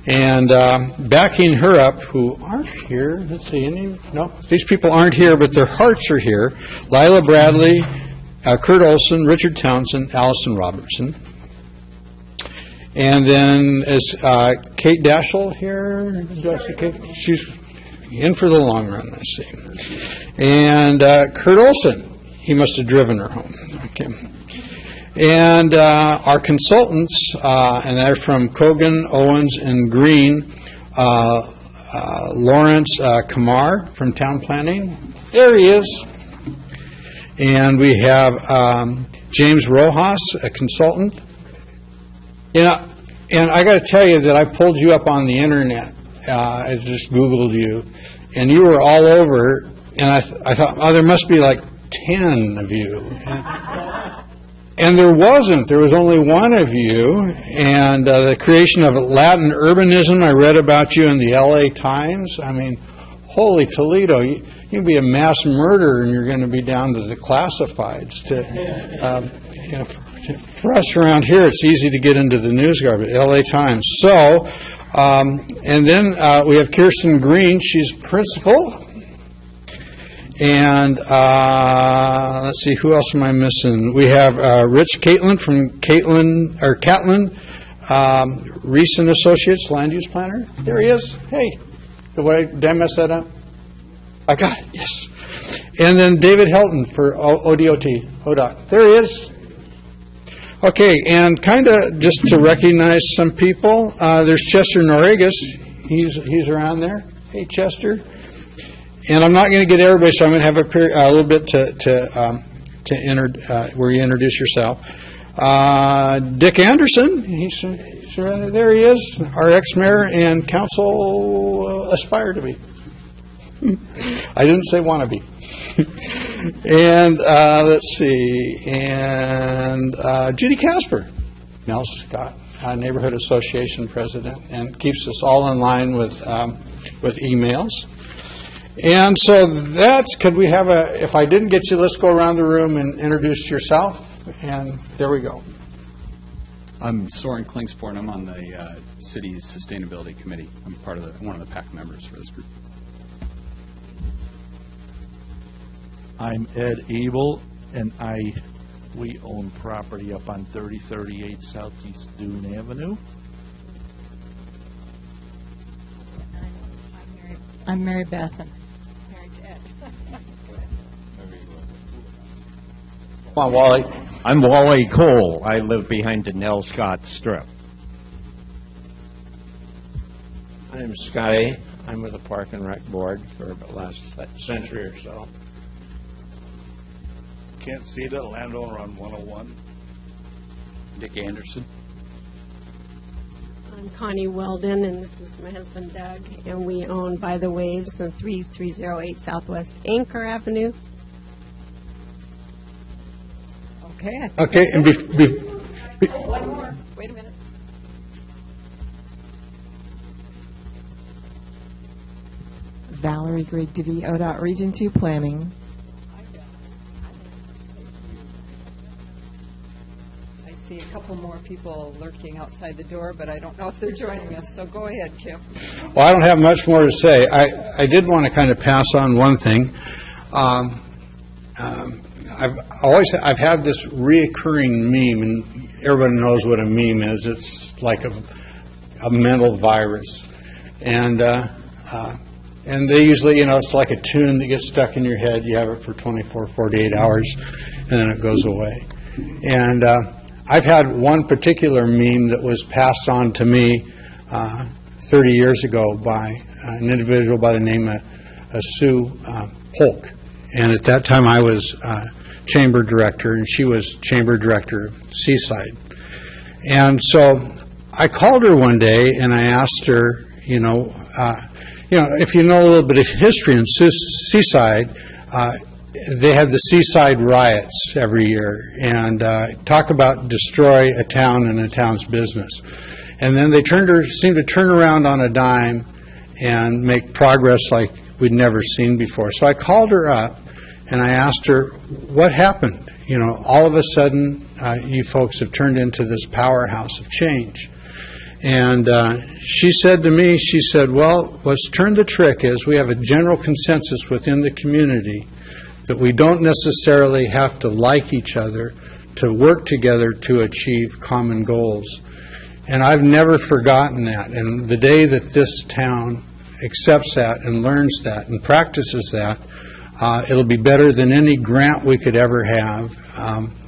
And backing her up, who aren't here, let's see, no, these people aren't here, but their hearts are here, Lila Bradley, Kurt Olson, Richard Townsend, Allison Robertson. And then is Kate Daschle here? She's in for the long run, I see. And Kurt Olson, he must have driven her home. Okay. And our consultants, and they're from Kogan, Owens, and Green, Lawrence Kamar from Town Planning. There he is. And we have James Rojas, a consultant. And I got to tell you that I pulled you up on the internet. I just Googled you, and you were all over. And I thought, oh, there must be like 10 of you. And there wasn't. There was only one of you. And the creation of Latin urbanism, I read about you in the LA Times. I mean, holy Toledo, you can be a mass murderer and you're going to be down to the classifieds. For us around here, it's easy to get into the news garbage, LA Times. So, and then we have Kirsten Green. She's principal. And let's see, who else am I missing? We have Rich Catlin from Catlin Reese and Associates, land use planner. There he is. Hey, did I mess that up? I got it. Yes. And then David Helton for ODOT. There he is. Okay, and kind of just to recognize some people, there's Chester Norregas. He's around there. Hey, Chester. And I'm not going to get everybody, so I'm going to have a little bit where you introduce yourself. Dick Anderson, he's right there. He is, our ex-mayor and council aspire to be. I didn't say want to be. And let's see, and Judy Casper, Nelscott, Neighborhood Association president, and keeps us all in line with emails. And so could we have if I didn't get you, let's go around the room and introduce yourself, and there we go. I'm Soren Klingspor, and I'm on the city's sustainability committee. I'm one of the PAC members for this group. I'm Ed Abel, and we own property up on 3038 Southeast Dune Avenue. I'm Mary Beth, and married to Ed. Come on, Wally. I'm Wally Cole. I live behind the Nelscott Strip. I'm Scotty. I'm with the Park and Rec Board for the last century or so. Kent Ceda, landowner on 101. Dick Anderson. I'm Connie Weldon, and this is my husband Doug, and we own By the Waves on 3308 Southwest Anchor Avenue. Okay. Okay, and one more. Wait a minute. Valerie Greg DeVee, ODOT Region 2 Planning. I see a couple more people lurking outside the door, but I don't know if they're joining us, so go ahead, Kim. Well, I don't have much more to say. I did want to kind of pass on one thing. I've had this reoccurring meme, and everybody knows what a meme is. It's like a mental virus, and they usually, it's like a tune that gets stuck in your head. You have it for 24, 48 hours, and then it goes away. And I've had one particular meme that was passed on to me 30 years ago by an individual by the name of Sue Polk. And at that time I was chamber director, and she was chamber director of Seaside. And so I called her one day and I asked her, if you know a little bit of history in Seaside, they had the Seaside riots every year, and talk about destroy a town and a town's business. And then they seemed to turn around on a dime and make progress like we'd never seen before. So I called her up and I asked her, what happened? All of a sudden, you folks have turned into this powerhouse of change. And she said to me, she said, well, what's turned the trick is we have a general consensus within the community that we don't necessarily have to like each other to work together to achieve common goals. And I've never forgotten that. And the day that this town accepts that and learns that and practices that, it'll be better than any grant we could ever have.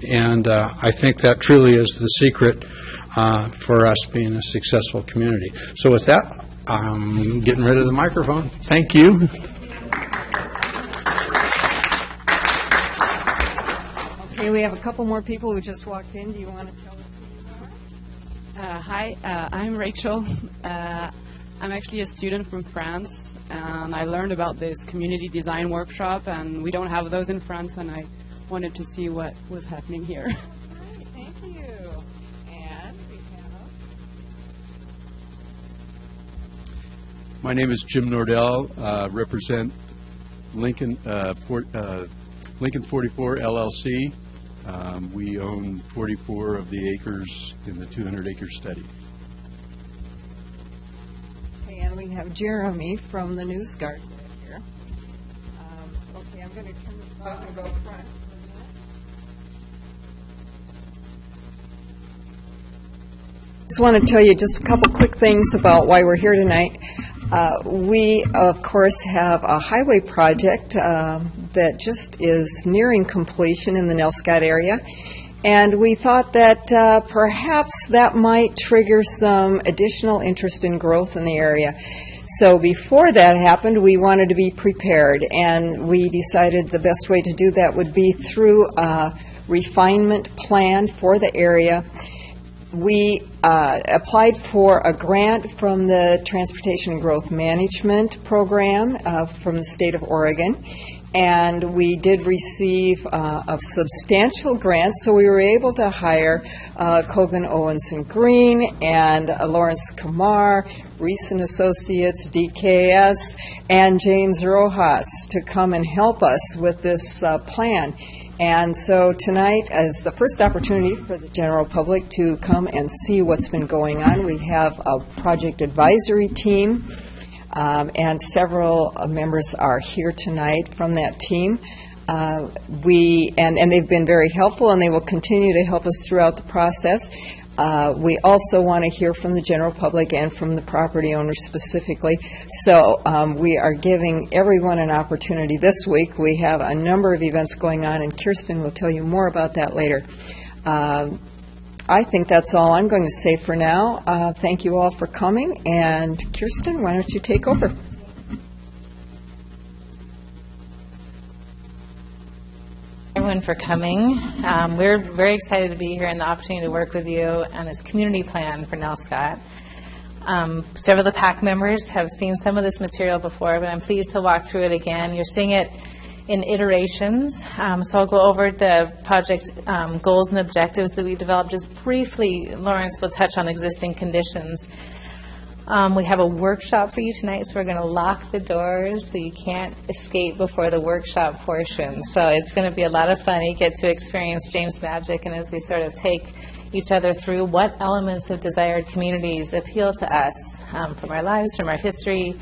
And I think that truly is the secret for us being a successful community. So with that, I'm getting rid of the microphone. Thank you. Okay, we have a couple more people who just walked in. Do you want to tell us who you are? Hi, I'm Rachel. I'm actually a student from France, and I learned about this community design workshop, and we don't have those in France, and I wanted to see what was happening here. All right, thank you. And we have... My name is Jim Nordell, represent Lincoln 44 LLC. We own 44 of the acres in the 200-acre study. Okay, and we have Jeremy from the Nelscott here. Okay, I'm going to turn this off and go front. Just want to tell you just a couple quick things about why we're here tonight. We, of course, have a highway project that just is nearing completion in the Nelscott area, and we thought that perhaps that might trigger some additional interest in growth in the area. So before that happened, we wanted to be prepared, and we decided the best way to do that would be through a refinement plan for the area. We applied for a grant from the Transportation and Growth Management Program from the state of Oregon, and we did receive a substantial grant, so we were able to hire Cogan Owens and Green and Lawrence Kamar, Reese and Associates, DKS, and James Rojas to come and help us with this plan. And so tonight is the first opportunity for the general public to come and see what's been going on. We have a project advisory team, and several members are here tonight from that team. And they've been very helpful, and they will continue to help us throughout the process. We also want to hear from the general public and from the property owners specifically. So we are giving everyone an opportunity this week. We have a number of events going on, and Kirsten will tell you more about that later. I think that's all I'm going to say for now. Thank you all for coming, and Kirsten, why don't you take over? Everyone for coming. We're very excited to be here and the opportunity to work with you on this community plan for Nelscott. Several of the PAC members have seen some of this material before, but I'm pleased to walk through it again. You're seeing it in iterations. So I'll go over the project goals and objectives that we developed. Just briefly, Lawrence will touch on existing conditions. We have a workshop for you tonight, so we're going to lock the doors so you can't escape before the workshop portion. So it's going to be a lot of fun. You get to experience James Magic, and as we sort of take each other through what elements of desired communities appeal to us from our lives, from our history,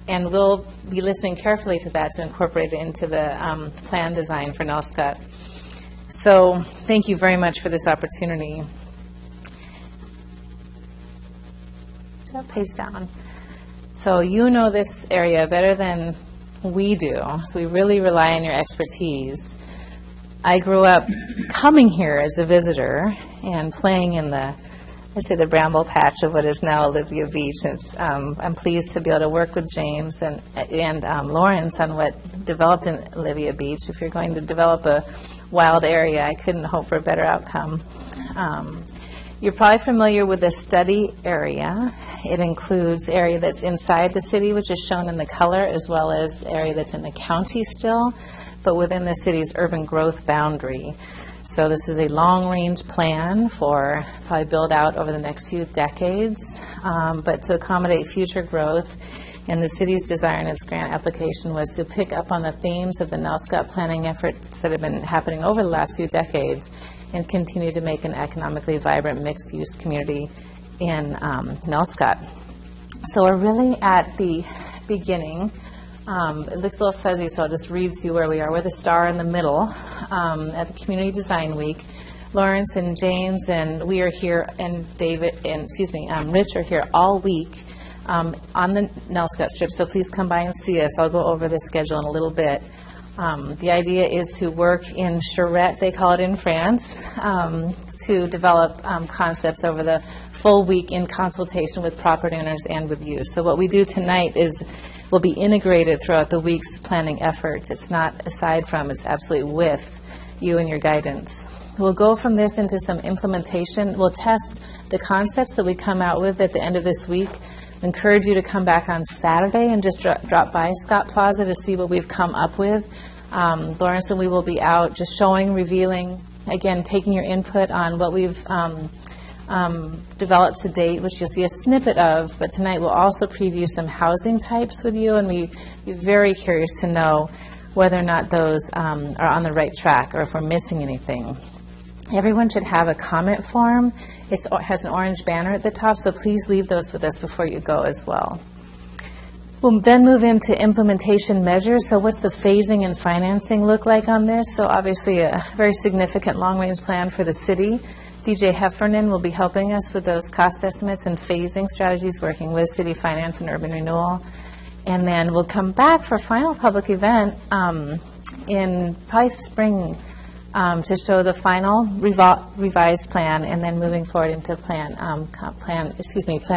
and we'll be listening carefully to that to incorporate it into the plan design for Nelscott. So thank you very much for this opportunity. Page down. So you know this area better than we do, so we really rely on your expertise. I grew up coming here as a visitor and playing in the, I'd say, the bramble patch of what is now Olivia Beach. I'm pleased to be able to work with James and Lawrence on what developed in Olivia Beach. If you're going to develop a wild area, I couldn't hope for a better outcome. You're probably familiar with the study area. It includes area that's inside the city, which is shown in the color, as well as area that's in the county still, but within the city's urban growth boundary. So this is a long-range plan for probably build out over the next few decades, but to accommodate future growth. And the city's desire in its grant application was to pick up on the themes of the Nelscott planning efforts that have been happening over the last few decades and continue to make an economically vibrant mixed-use community in Nelscott. So we're really at the beginning. It looks a little fuzzy, so I'll just read to you where we are. We're the star in the middle at the Community Design Week. Lawrence and James and we are here, and David and Rich are here all week on the Nelscott strip. So please come by and see us. I'll go over the schedule in a little bit. The idea is to work in charrette, they call it in France, to develop concepts over the full week in consultation with property owners and with you. So what we do tonight will be integrated throughout the week's planning efforts. It's not aside from, it's absolutely with you and your guidance. We'll go from this into some implementation. We'll test the concepts that we come out with at the end of this week. Encourage you to come back on Saturday and just drop by Scott Plaza to see what we've come up with. Lawrence and we will be out just showing, revealing, again, taking your input on what we've developed to date, which you'll see a snippet of. But tonight we'll also preview some housing types with you, and we'd be very curious to know whether or not those are on the right track or if we're missing anything. Everyone should have a comment form. It has an orange banner at the top, so please leave those with us before you go as well. We'll then move into implementation measures. So what's the phasing and financing look like on this? So obviously a very significant long-range plan for the city. DJ Heffernan will be helping us with those cost estimates and phasing strategies, working with city finance and urban renewal. And then we'll come back for a final public event in probably spring to show the final revised plan, and then moving forward into plan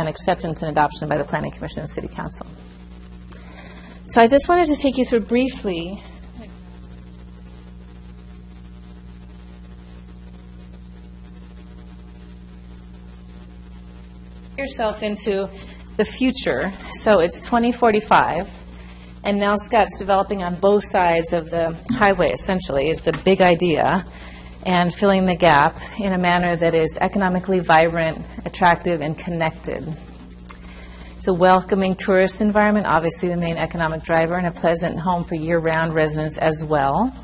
acceptance and adoption by the Planning Commission and City Council. So I just wanted to take you through briefly yourself into the future. So it's 2045. And now Scott's developing on both sides of the highway, essentially, is the big idea, and filling the gap in a manner that is economically vibrant, attractive, and connected. It's a welcoming tourist environment, obviously the main economic driver, and a pleasant home for year-round residents as well.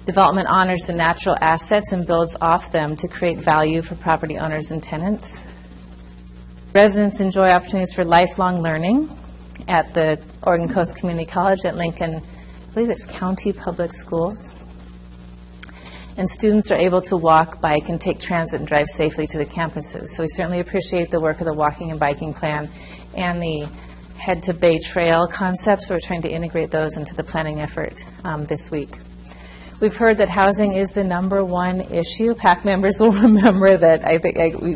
Development honors the natural assets and builds off them to create value for property owners and tenants. Residents enjoy opportunities for lifelong learning at the Oregon Coast Community College at Lincoln, I believe it's County Public Schools. And students are able to walk, bike, and take transit and drive safely to the campuses. So we certainly appreciate the work of the walking and biking plan and the Head to Bay Trail concepts. We're trying to integrate those into the planning effort this week. We've heard that housing is the #1 issue. PAC members will remember that we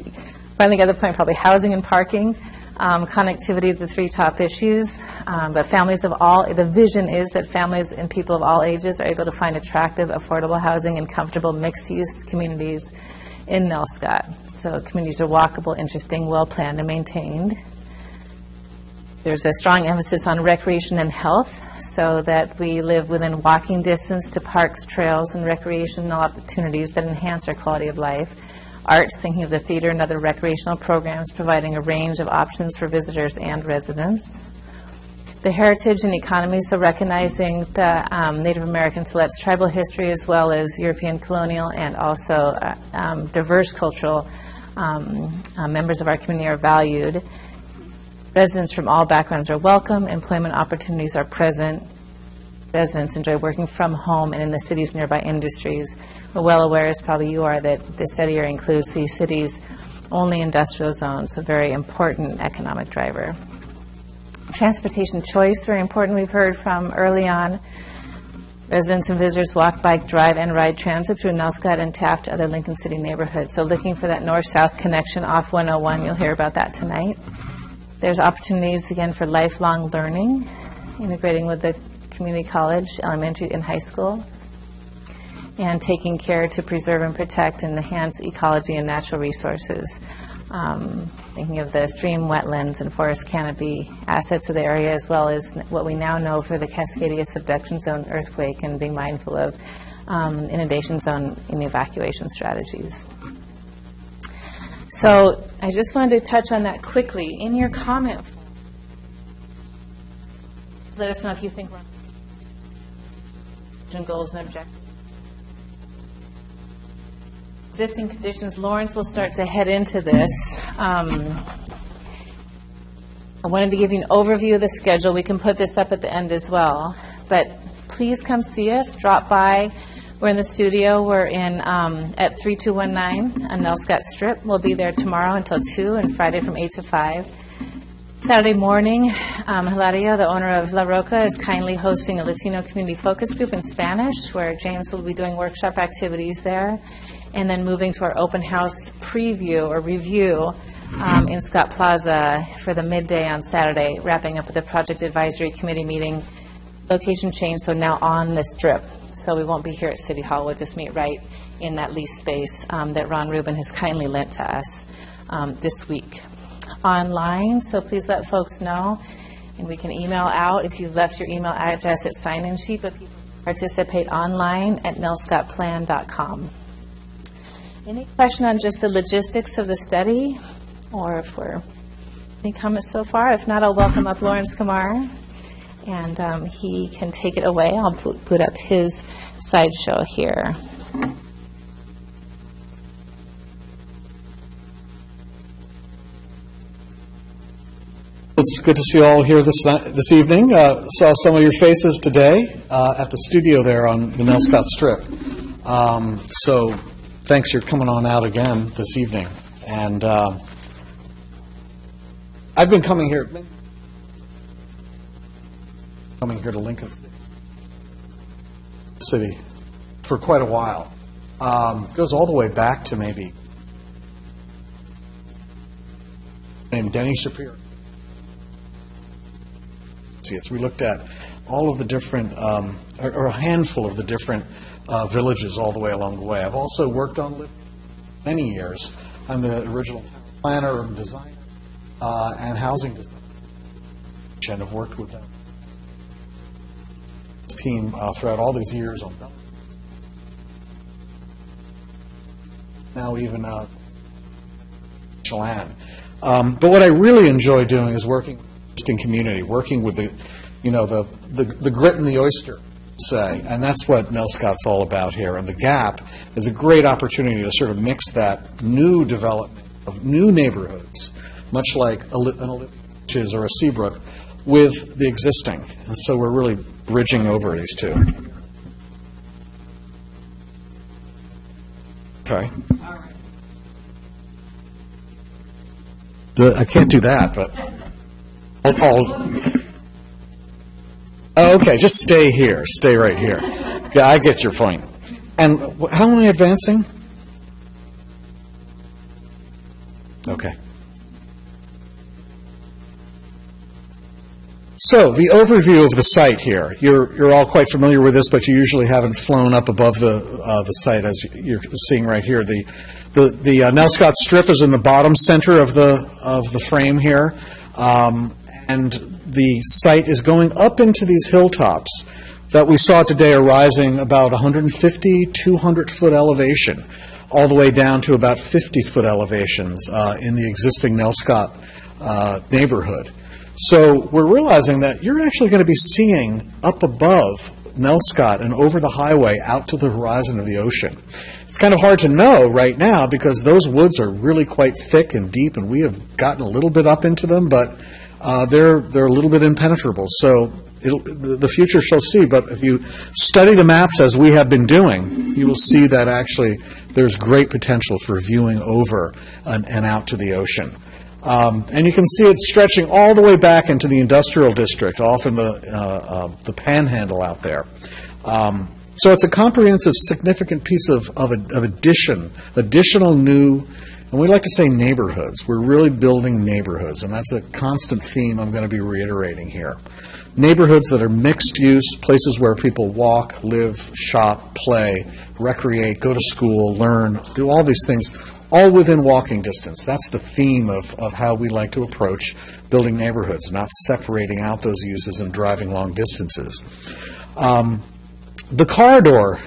finally got the point, probably housing and parking. Connectivity, the 3 top issues, but families of all, the vision is that families and people of all ages are able to find attractive, affordable housing and comfortable mixed-use communities in Nelscott. So communities are walkable, interesting, well-planned, and maintained. There's a strong emphasis on recreation and health, so that we live within walking distance to parks, trails, and recreational opportunities that enhance our quality of life. Arts, thinking of the theater and other recreational programs, providing a range of options for visitors and residents. The heritage and economy, so recognizing the Native American Siletz tribal history as well as European colonial and also diverse cultural members of our community are valued. Residents from all backgrounds are welcome. Employment opportunities are present. Residents enjoy working from home and in the city's nearby industries. We're well aware, as probably you are, that this city area includes the city's only industrial zone, so very important economic driver. Transportation choice, very important. We've heard from early on. Residents and visitors walk, bike, drive, and ride transit through Nelscott and Taft to other Lincoln City neighborhoods. So looking for that north-south connection off 101, you'll hear about that tonight. There's opportunities, again, for lifelong learning, integrating with the community college, elementary, and high school, and taking care to preserve and protect and enhance ecology and natural resources. Thinking of the stream, wetlands, and forest canopy assets of the area, as well as what we now know for the Cascadia subduction zone earthquake, and being mindful of inundation zone and evacuation strategies. So I just wanted to touch on that quickly. In your comment, let us know if you think we're on goals and objectives. existing conditions. Lawrence will start to head into this. I wanted to give you an overview of the schedule. We can put this up at the end as well. But please come see us. Drop by. We're in the studio. We're in at 3219 on Nelscott Strip. We'll be there tomorrow until 2 and Friday from 8 to 5. Saturday morning, Hilaria, the owner of La Roca, is kindly hosting a Latino community focus group in Spanish, where James will be doing workshop activities there, and then moving to our open house preview or review in Scott Plaza for the midday on Saturday, wrapping up with a project advisory committee meeting. Location change, so now on the Strip. So we won't be here at City Hall. We'll just meet right in that lease space that Ron Rubin has kindly lent to us this week. Online, so please let folks know, and we can email out if you've left your email address at sign-in sheet, but people participate online at nelscottplan.com. Any question on just the logistics of the study, or if we're any comments so far? If not, I'll welcome up Lawrence Kamar, and he can take it away. I'll put up his slideshow here. It's good to see you all here this evening. Saw some of your faces today at the studio there on the Nelscott Strip. So thanks for coming on out again this evening. And I've been coming here to Lincoln City for quite a while. Goes all the way back to maybe named Denny Shapiro. We looked at all of the different, or a handful of the different villages all the way along the way. I've also worked on many years. I'm the original planner and designer and housing designer, and have worked with them. This team throughout all these years on now even Chelan. But what I really enjoy doing is working in community, working with the grit and the oyster, say, and that's what Nelscott's all about here. And the Gap is a great opportunity to sort of mix that new development of new neighborhoods, much like an Olympic or a Seabrook, with the existing. And so we're really bridging over these two. Okay. I can't do that, but. Okay, just stay here. Stay right here. Yeah, I get your point. And how am I advancing? Okay. So, the overview of the site here. You're all quite familiar with this, but you usually haven't flown up above the site, as you're seeing right here. The Nelscott Strip is in the bottom center of the frame here. And the site is going up into these hilltops that we saw today are rising about 150, 200-foot elevation, all the way down to about 50-foot elevations in the existing Nelscott neighborhood. So we're realizing that you're actually going to be seeing up above Nelscott and over the highway out to the horizon of the ocean. It's kind of hard to know right now because those woods are really quite thick and deep, and we have gotten a little bit up into them, but they're a little bit impenetrable. So the future shall see. But if you study the maps as we have been doing, you will see that actually there's great potential for viewing over and out to the ocean. And you can see it stretching all the way back into the industrial district, off in the panhandle out there. So it's a comprehensive, significant piece of additional new. And we like to say neighborhoods. We're really building neighborhoods, and that's a constant theme I'm going to be reiterating here. Neighborhoods that are mixed use, places where people walk, live, shop, play, recreate, go to school, learn, do all these things, all within walking distance. That's the theme of how we like to approach building neighborhoods, not separating out those uses and driving long distances. The corridor.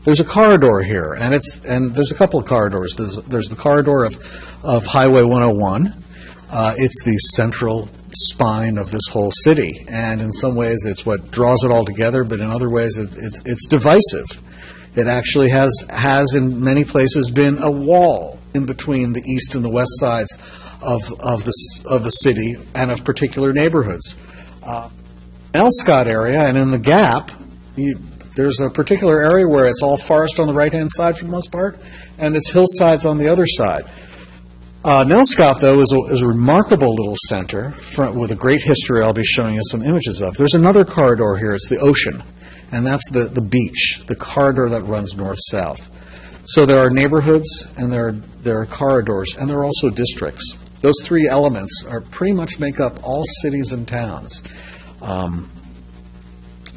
There's a corridor here, and there's a couple of corridors. There's the corridor of Highway 101. It's the central spine of this whole city, and in some ways it's what draws it all together, but in other ways it's divisive. It actually has in many places been a wall in between the east and the west sides of the city and of particular neighborhoods. Nelscott area and in the Gap, there's a particular area where it's all forest on the right-hand side for the most part, and it's hillsides on the other side. Nelscott, though, is a remarkable little center with a great history I'll be showing you some images of. There's another corridor here. It's the ocean, and that's the beach, the corridor that runs north-south. So there are neighborhoods, and there are corridors, and there are also districts. Those three elements pretty much make up all cities and towns.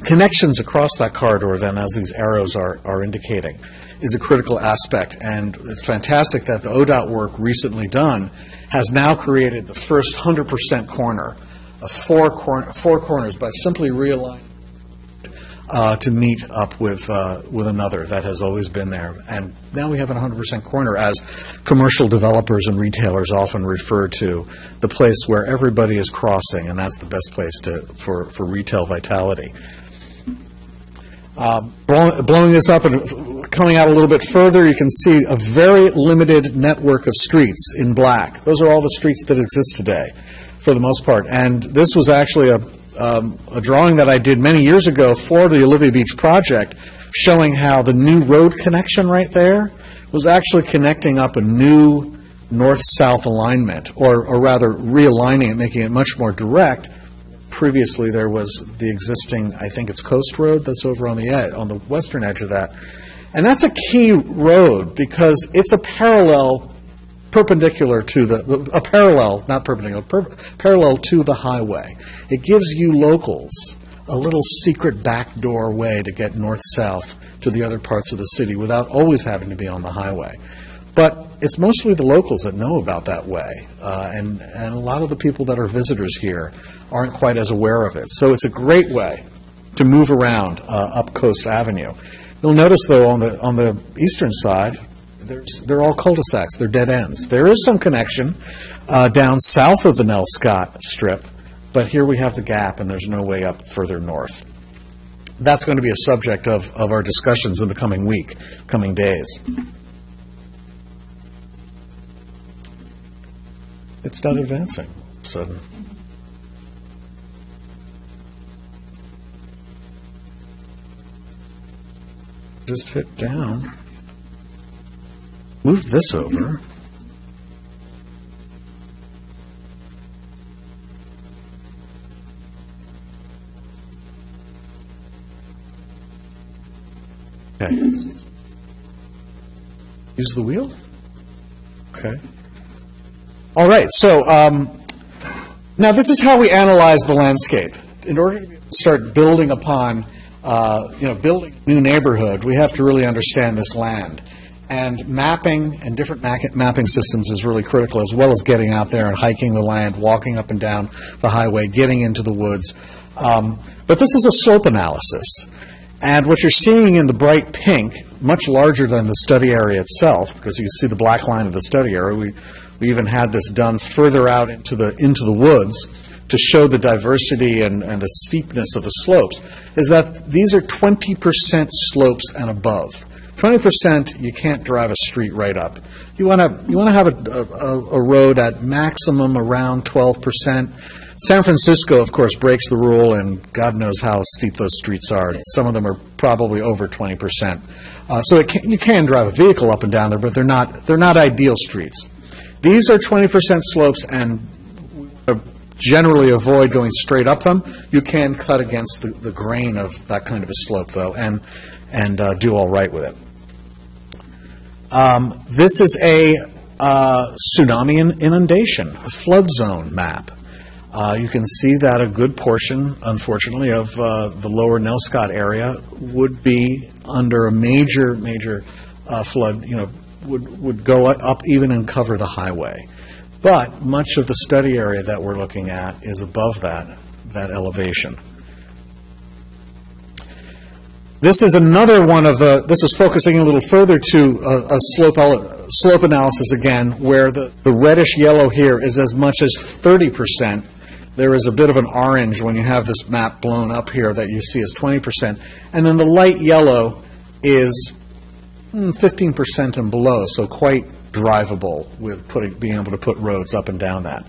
Connections across that corridor, then, as these arrows are indicating, is a critical aspect, and it's fantastic that the ODOT work recently done has now created the first 100% corner of four corners by simply realigning to meet up with another that has always been there. And now we have a 100% corner, as commercial developers and retailers often refer to the place where everybody is crossing, and that's the best place for retail vitality. Blowing this up and coming out a little bit further, you can see a very limited network of streets in black. Those are all the streets that exist today, for the most part. And this was actually a drawing that I did many years ago for the Olivia Beach project, showing how the new road connection right there was actually connecting up a new north-south alignment, or rather realigning it, making it much more direct. Previously, there was the existing, I think it's Coast Road, that's over on the western edge of that. And that's a key road because it's perpendicular to the highway. It gives you locals a little secret backdoor way to get north-south to the other parts of the city without always having to be on the highway. But it's mostly the locals that know about that way, and a lot of the people that are visitors here aren't quite as aware of it. So it's a great way to move around up Coast Avenue. You'll notice, though, on the eastern side, they're all cul-de-sacs. They're dead ends. There is some connection down south of the Nelscott Strip, but here we have the Gap, and there's no way up further north. That's going to be a subject of our discussions in the coming days. It's not advancing all of a sudden. Just hit down. Move this over. Okay. Use the wheel? Okay. All right, so now this is how we analyze the landscape. In order to start building upon, building a new neighborhood, we have to really understand this land. And mapping and different mapping systems is really critical, as well as getting out there and hiking the land, walking up and down the highway, getting into the woods. But this is a slope analysis. And what you're seeing in the bright pink, much larger than the study area itself, because you can see the black line of the study area. We even had this done further out into the woods to show the diversity and the steepness of the slopes, is that these are 20% slopes and above. 20%, you can't drive a street right up. You want to have a road at maximum around 12%. San Francisco, of course, breaks the rule, and God knows how steep those streets are. Some of them are probably over 20%. So you can drive a vehicle up and down there, but they're not ideal streets. These are 20% slopes, and we generally avoid going straight up them. You can cut against the grain of that kind of a slope, though, and do all right with it. This is a tsunami and inundation, a flood zone map. You can see that a good portion, unfortunately, of the lower Nelscott area would be under a major flood, would go up even and cover the highway. But much of the study area that we're looking at is above that elevation. This is another one of this is focusing a little further to a slope analysis again, where the reddish yellow here is as much as 30%. There is a bit of an orange when you have this map blown up here that you see as 20%. And then the light yellow is 15% and below, so quite drivable with being able to put roads up and down that.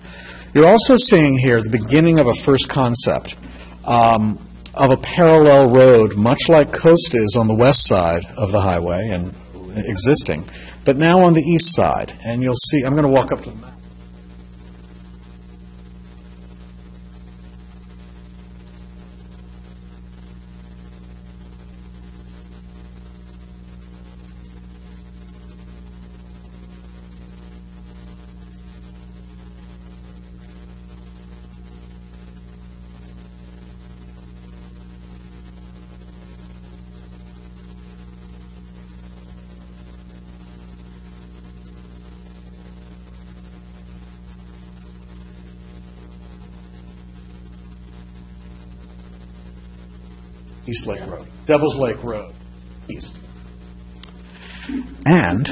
You're also seeing here the beginning of a first concept of a parallel road, much like Coast is on the west side of the highway and existing, but now on the east side. And you'll see, I'm going to walk up to the map. East Lake Road, Devil's Lake Road, east. And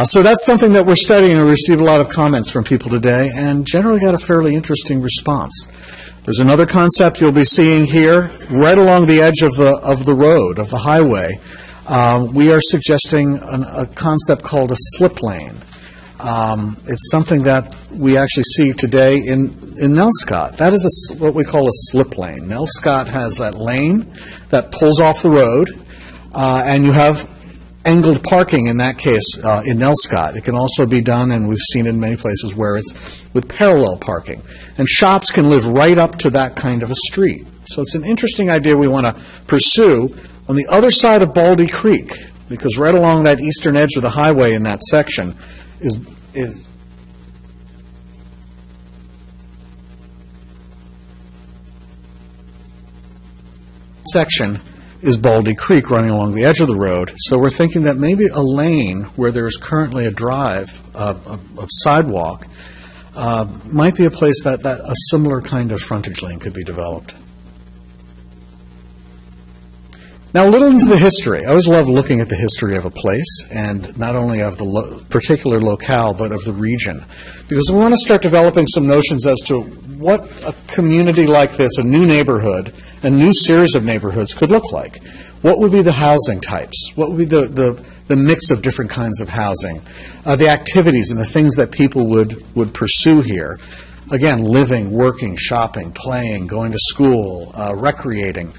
so that's something that we're studying, and we received a lot of comments from people today, and generally got a fairly interesting response. There's another concept you'll be seeing here, right along the edge of the road, of the highway. We are suggesting a concept called a slip lane. It's something that we actually see today in Nelscott. That is what we call a slip lane. Nelscott has that lane that pulls off the road, and you have angled parking in that case in Nelscott. It can also be done, and we've seen in many places where it's with parallel parking. And shops can live right up to that kind of a street. So it's an interesting idea we want to pursue on the other side of Baldy Creek, because right along that eastern edge of the highway in that section is Baldy Creek running along the edge of the road. So we're thinking that maybe a lane where there is currently a drive, a sidewalk, might be a place that a similar kind of frontage lane could be developed. Now, a little into the history. I always love looking at the history of a place, and not only of the particular locale, but of the region, because we want to start developing some notions as to what a community like this, a new neighborhood, a new series of neighborhoods could look like. What would be the housing types? What would be the mix of different kinds of housing? The activities and the things that people would pursue here. Again, living, working, shopping, playing, going to school, recreating.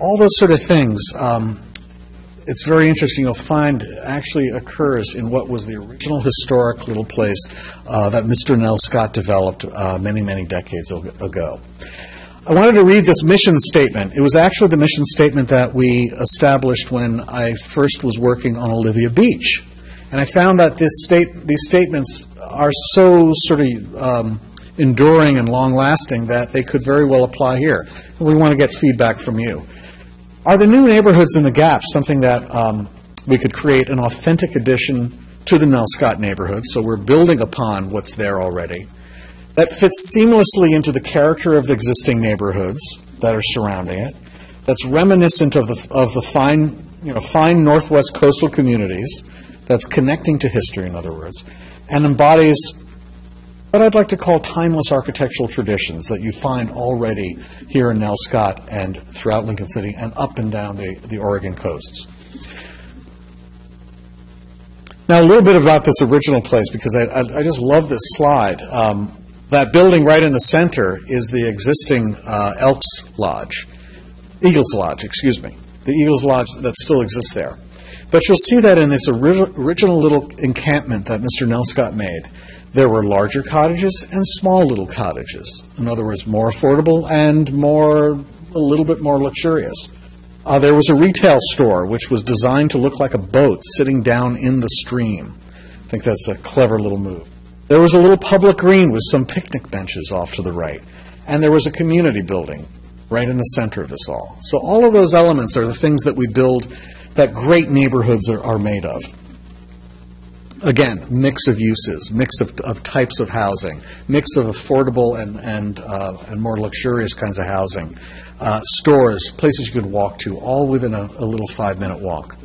All those sort of things, it's very interesting. You'll find actually occurs in what was the original historic little place that Mr. Nelscott developed many, many decades ago. I wanted to read this mission statement. It was actually the mission statement that we established when I first was working on Olivia Beach. And I found that these statements are so sort of enduring and long-lasting that they could very well apply here. And we want to get feedback from you. Are the new neighborhoods in the Gap something that we could create an authentic addition to the Nelscott neighborhood, so we're building upon what's there already, that fits seamlessly into the character of the existing neighborhoods that are surrounding it, that's reminiscent of the fine Northwest coastal communities, that's connecting to history, in other words, and embodies what I'd like to call timeless architectural traditions that you find already here in Nelscott and throughout Lincoln City and up and down the Oregon coasts. Now, a little bit about this original place, because I just love this slide. That building right in the center is the existing Eagles Lodge, excuse me, the Eagles Lodge that still exists there. But you'll see that in this original little encampment that Mr. Nelscott made, there were larger cottages and small little cottages. In other words, more affordable and a little bit more luxurious. There was a retail store which was designed to look like a boat sitting down in the stream. I think that's a clever little move. There was a little public green with some picnic benches off to the right. And there was a community building right in the center of this all. So all of those elements are the things that we build, that great neighborhoods are made of. Again, mix of uses, mix of types of housing, mix of affordable and more luxurious kinds of housing, stores, places you could walk to, all within a little 5-minute walk.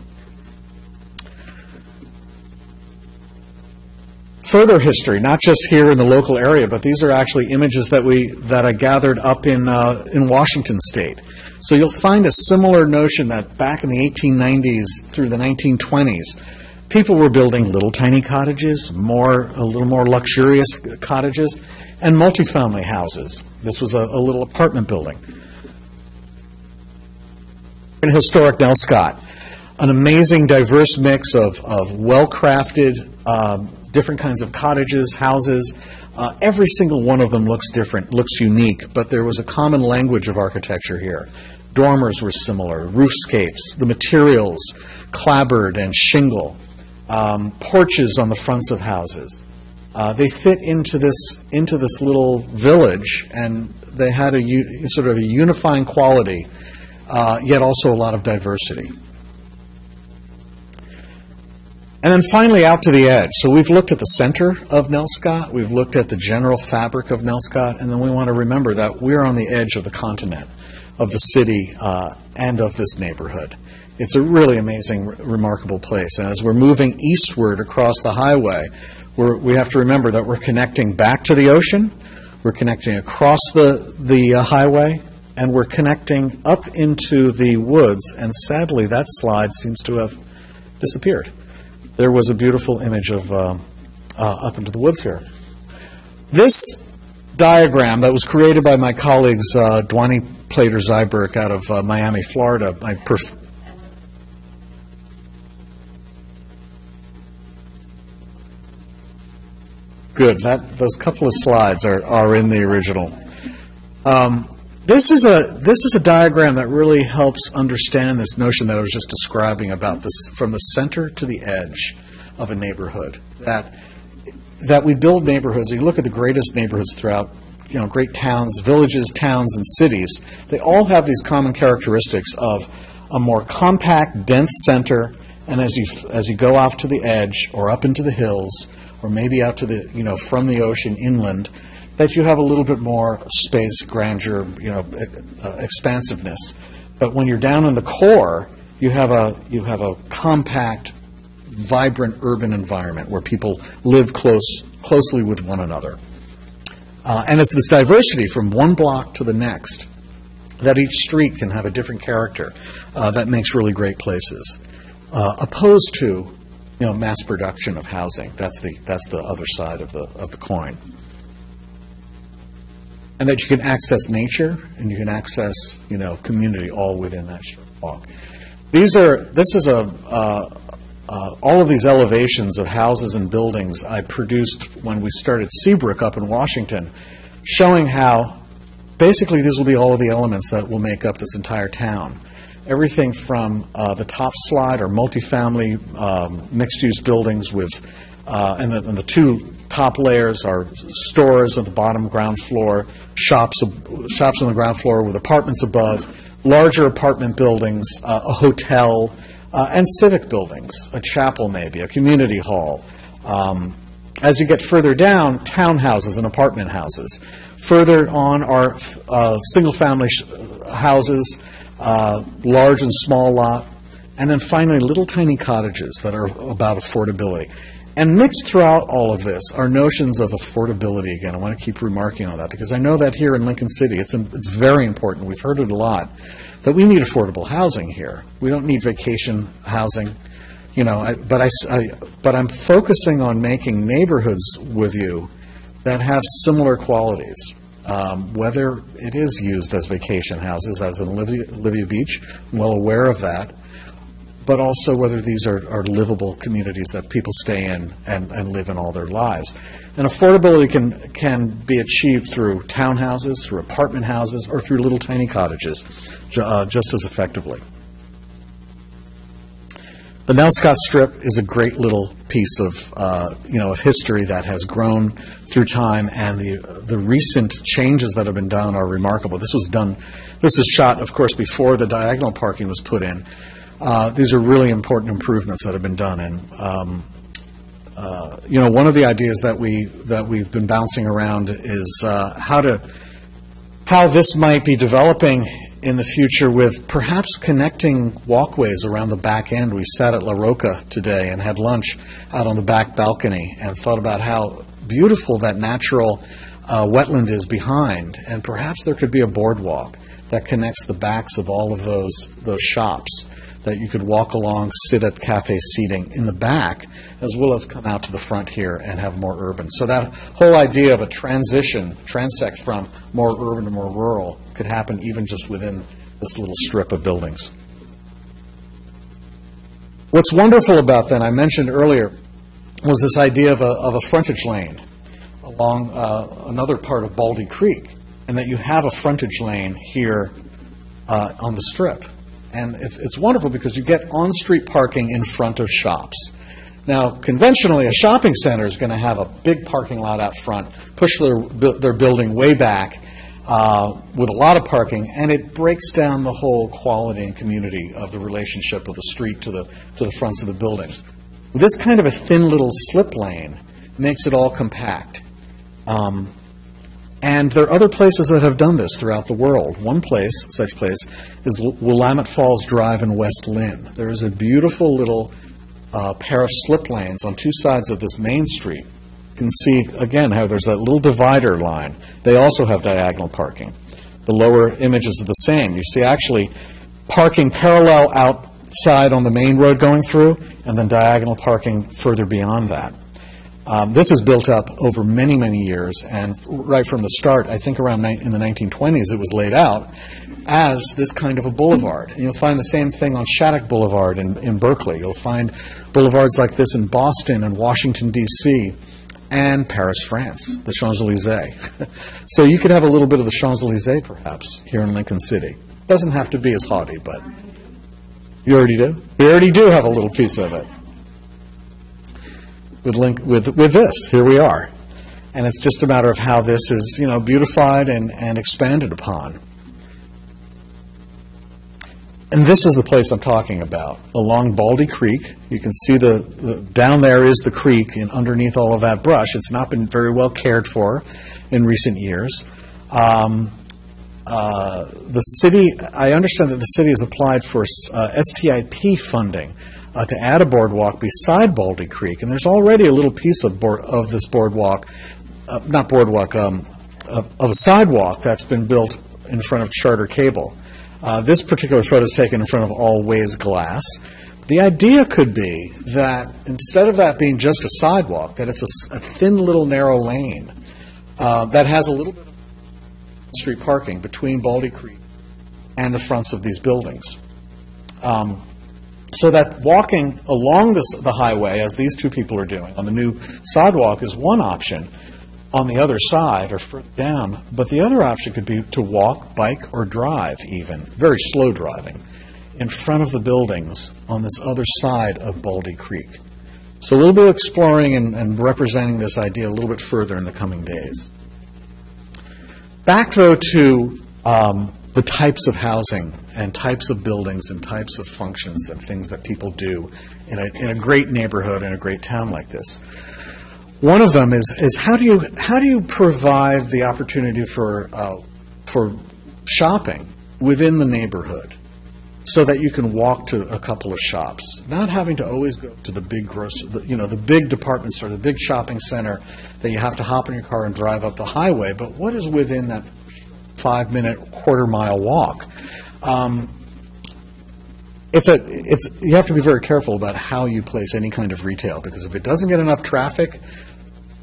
Further history, not just here in the local area, but these are actually images that I gathered up in Washington State. So you'll find a similar notion that back in the 1890s through the 1920s, people were building little tiny cottages, a little more luxurious cottages, and multifamily houses. This was a little apartment building. In historic Nelscott, an amazing, diverse mix of well-crafted, different kinds of cottages, houses. Every single one of them looks different, looks unique, but there was a common language of architecture here. Dormers were similar, roofscapes, the materials, clapboard and shingle, porches on the fronts of houses. They fit into this little village, and they had sort of a unifying quality, yet also a lot of diversity. And then finally out to the edge. So we've looked at the center of Nelscott, we've looked at the general fabric of Nelscott, and then we want to remember that we're on the edge of the continent, of the city, and of this neighborhood. It's a really amazing, remarkable place. And as we're moving eastward across the highway, we have to remember that we're connecting back to the ocean, we're connecting across the highway, and we're connecting up into the woods, and sadly that slide seems to have disappeared. There was a beautiful image of up into the woods here. This diagram that was created by my colleagues Dwani Plater-Zyberk out of Miami, Florida. Good. Those couple of slides are in the original. This is a diagram that really helps understand this notion that I was just describing about this from the center to the edge of a neighborhood. That we build neighborhoods. You look at the greatest neighborhoods throughout, great towns, villages, towns, and cities. They all have these common characteristics of a more compact, dense center, and as you go off to the edge or up into the hills, or maybe out to the from the ocean inland, that you have a little bit more space, grandeur, expansiveness. But when you're down in the core, you have a compact, vibrant urban environment where people live closely with one another. And it's this diversity from one block to the next, that each street can have a different character that makes really great places, opposed to mass production of housing. That's the other side of the coin. And that you can access nature and you can access, community all within that short walk. All of these elevations of houses and buildings I produced when we started Seabrook up in Washington, showing how basically these will be all of the elements that will make up this entire town. Everything from the top slide are multifamily mixed-use buildings with, and the two top layers are stores at the bottom ground floor, shops on the ground floor with apartments above, larger apartment buildings, a hotel, and civic buildings, a chapel maybe, a community hall. As you get further down, townhouses and apartment houses. Further on are single-family houses, large and small lot, and then finally little tiny cottages that are about affordability. And mixed throughout all of this are notions of affordability. Again, I want to keep remarking on that because I know that here in Lincoln City, it's very important. We've heard it a lot, that we need affordable housing here. We don't need vacation housing, but I'm focusing on making neighborhoods with you that have similar qualities. Whether it is used as vacation houses, as in Olivia Beach, I'm well aware of that, but also whether these are livable communities that people stay in and live in all their lives. And affordability can be achieved through townhouses, through apartment houses, or through little tiny cottages, just as effectively. The Nelscott Strip is a great little piece of of history that has grown through time, and the recent changes that have been done are remarkable. This is shot, of course, before the diagonal parking was put in. These are really important improvements that have been done, and one of the ideas that we've been bouncing around is how this might be developing in the future with perhaps connecting walkways around the back end. We sat at La Roca today and had lunch out on the back balcony and thought about how beautiful that natural wetland is behind, and perhaps there could be a boardwalk that connects the backs of all of those shops, that you could walk along, sit at cafe seating in the back, as well as come out to the front here and have more urban. So that whole idea of a transect from more urban to more rural could happen even just within this little strip of buildings. What's wonderful about that, I mentioned earlier, was this idea of a frontage lane along another part of Baldy Creek, and that you have a frontage lane here on the strip. And it's wonderful because you get on-street parking in front of shops. Now, conventionally, a shopping center is going to have a big parking lot out front, push their building way back with a lot of parking, and it breaks down the whole quality and community of the relationship of the street to the fronts of the buildings. This kind of a thin little slip lane makes it all compact. And there are other places that have done this throughout the world. One such place, is Willamette Falls Drive in West Lynn. There is a beautiful little pair of slip lanes on two sides of this main street. You can see, again, how there's that little divider line. They also have diagonal parking. The lower images are the same. You see actually parking parallel outside on the main road going through, and then diagonal parking further beyond that. This is built up over many, many years, and right from the start, I think around in the 1920s, it was laid out as this kind of a boulevard. And you'll find the same thing on Shattuck Boulevard in Berkeley. You'll find boulevards like this in Boston and Washington, D.C., and Paris, France, the Champs-Élysées. So you could have a little bit of the Champs-Élysées, perhaps, here in Lincoln City. Doesn't have to be as haughty, but you already do? We already do have a little piece of it. With this, here we are. And it's just a matter of how this is, beautified and expanded upon. And this is the place I'm talking about, along Baldy Creek. You can see down there is the creek, and underneath all of that brush. It's not been very well cared for in recent years. The city, I understand that the city has applied for STIP funding to add a boardwalk beside Baldy Creek, and there's already a little piece of this boardwalk, of a sidewalk that's been built in front of Charter Cable. This particular photo is taken in front of All Ways Glass. The idea could be that instead of that being just a sidewalk, that it's a thin little narrow lane that has a little bit of street parking between Baldy Creek and the fronts of these buildings. So that walking along the highway, as these two people are doing, on the new sidewalk is one option on the other side or further down, but the other option could be to walk, bike, or drive even, very slow driving, in front of the buildings on this other side of Baldy Creek. So we'll be exploring and representing this idea a little bit further in the coming days. Back, though, to the types of housing and types of buildings and types of functions and things that people do in a great neighborhood in a great town like this. One of them is how do you provide the opportunity for shopping within the neighborhood so that you can walk to a couple of shops, not having to always go to the big the big department store, the big shopping center that you have to hop in your car and drive up the highway, but what is within that 5-minute, quarter-mile walk? You have to be very careful about how you place any kind of retail, because if it doesn't get enough traffic,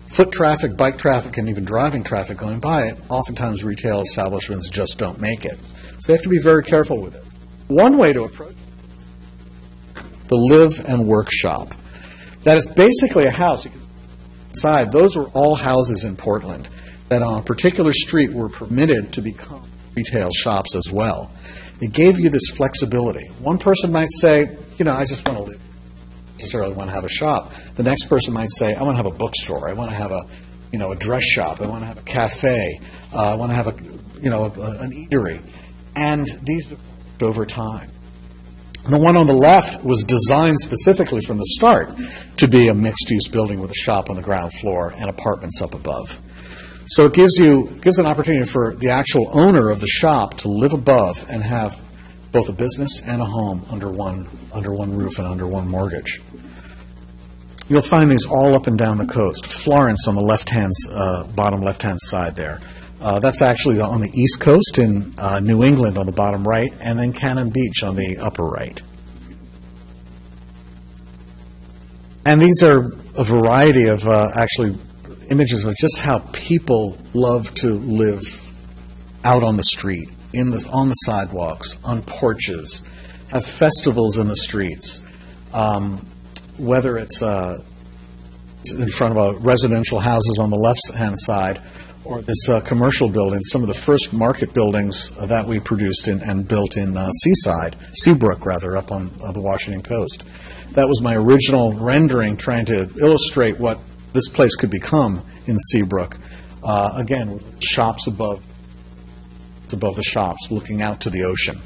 foot traffic, bike traffic, and even driving traffic going by it, oftentimes retail establishments just don't make it. So you have to be very careful with it. One way to approach it, the live and work shop. That it's basically a house. You can decide, those were all houses in Portland that on a particular street were permitted to become retail shops as well. It gave you this flexibility. One person might say, I just want to live. Necessarily want to have a shop. The next person might say, I want to have a bookstore. I want to have a dress shop. I want to have a cafe. I want to have an eatery. And these developed over time. The one on the left was designed specifically from the start to be a mixed-use building with a shop on the ground floor and apartments up above. So it gives an opportunity for the actual owner of the shop to live above and have both a business and a home under one roof and under one mortgage. You'll find these all up and down the coast. Florence on the bottom left-hand side there. That's actually on the East Coast in New England on the bottom right, and then Cannon Beach on the upper right. And these are a variety of actually images of just how people love to live out on the street, on the sidewalks, on porches, have festivals in the streets, whether it's in front of residential houses on the left-hand side, or this commercial building, some of the first market buildings that we produced and built in Seabrook, up on the Washington coast. That was my original rendering, trying to illustrate what this place could become in Seabrook. Again, with shops above the shops, looking out to the ocean.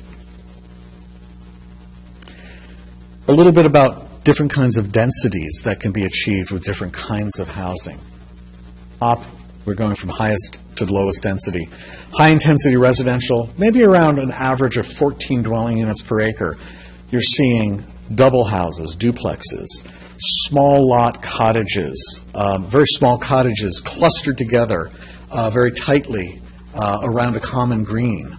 A little bit about different kinds of densities that can be achieved with different kinds of housing. We're going from highest to lowest density. High-intensity residential, maybe around an average of 14 dwelling units per acre. You're seeing double houses, duplexes, small lot cottages, very small cottages clustered together very tightly around a common green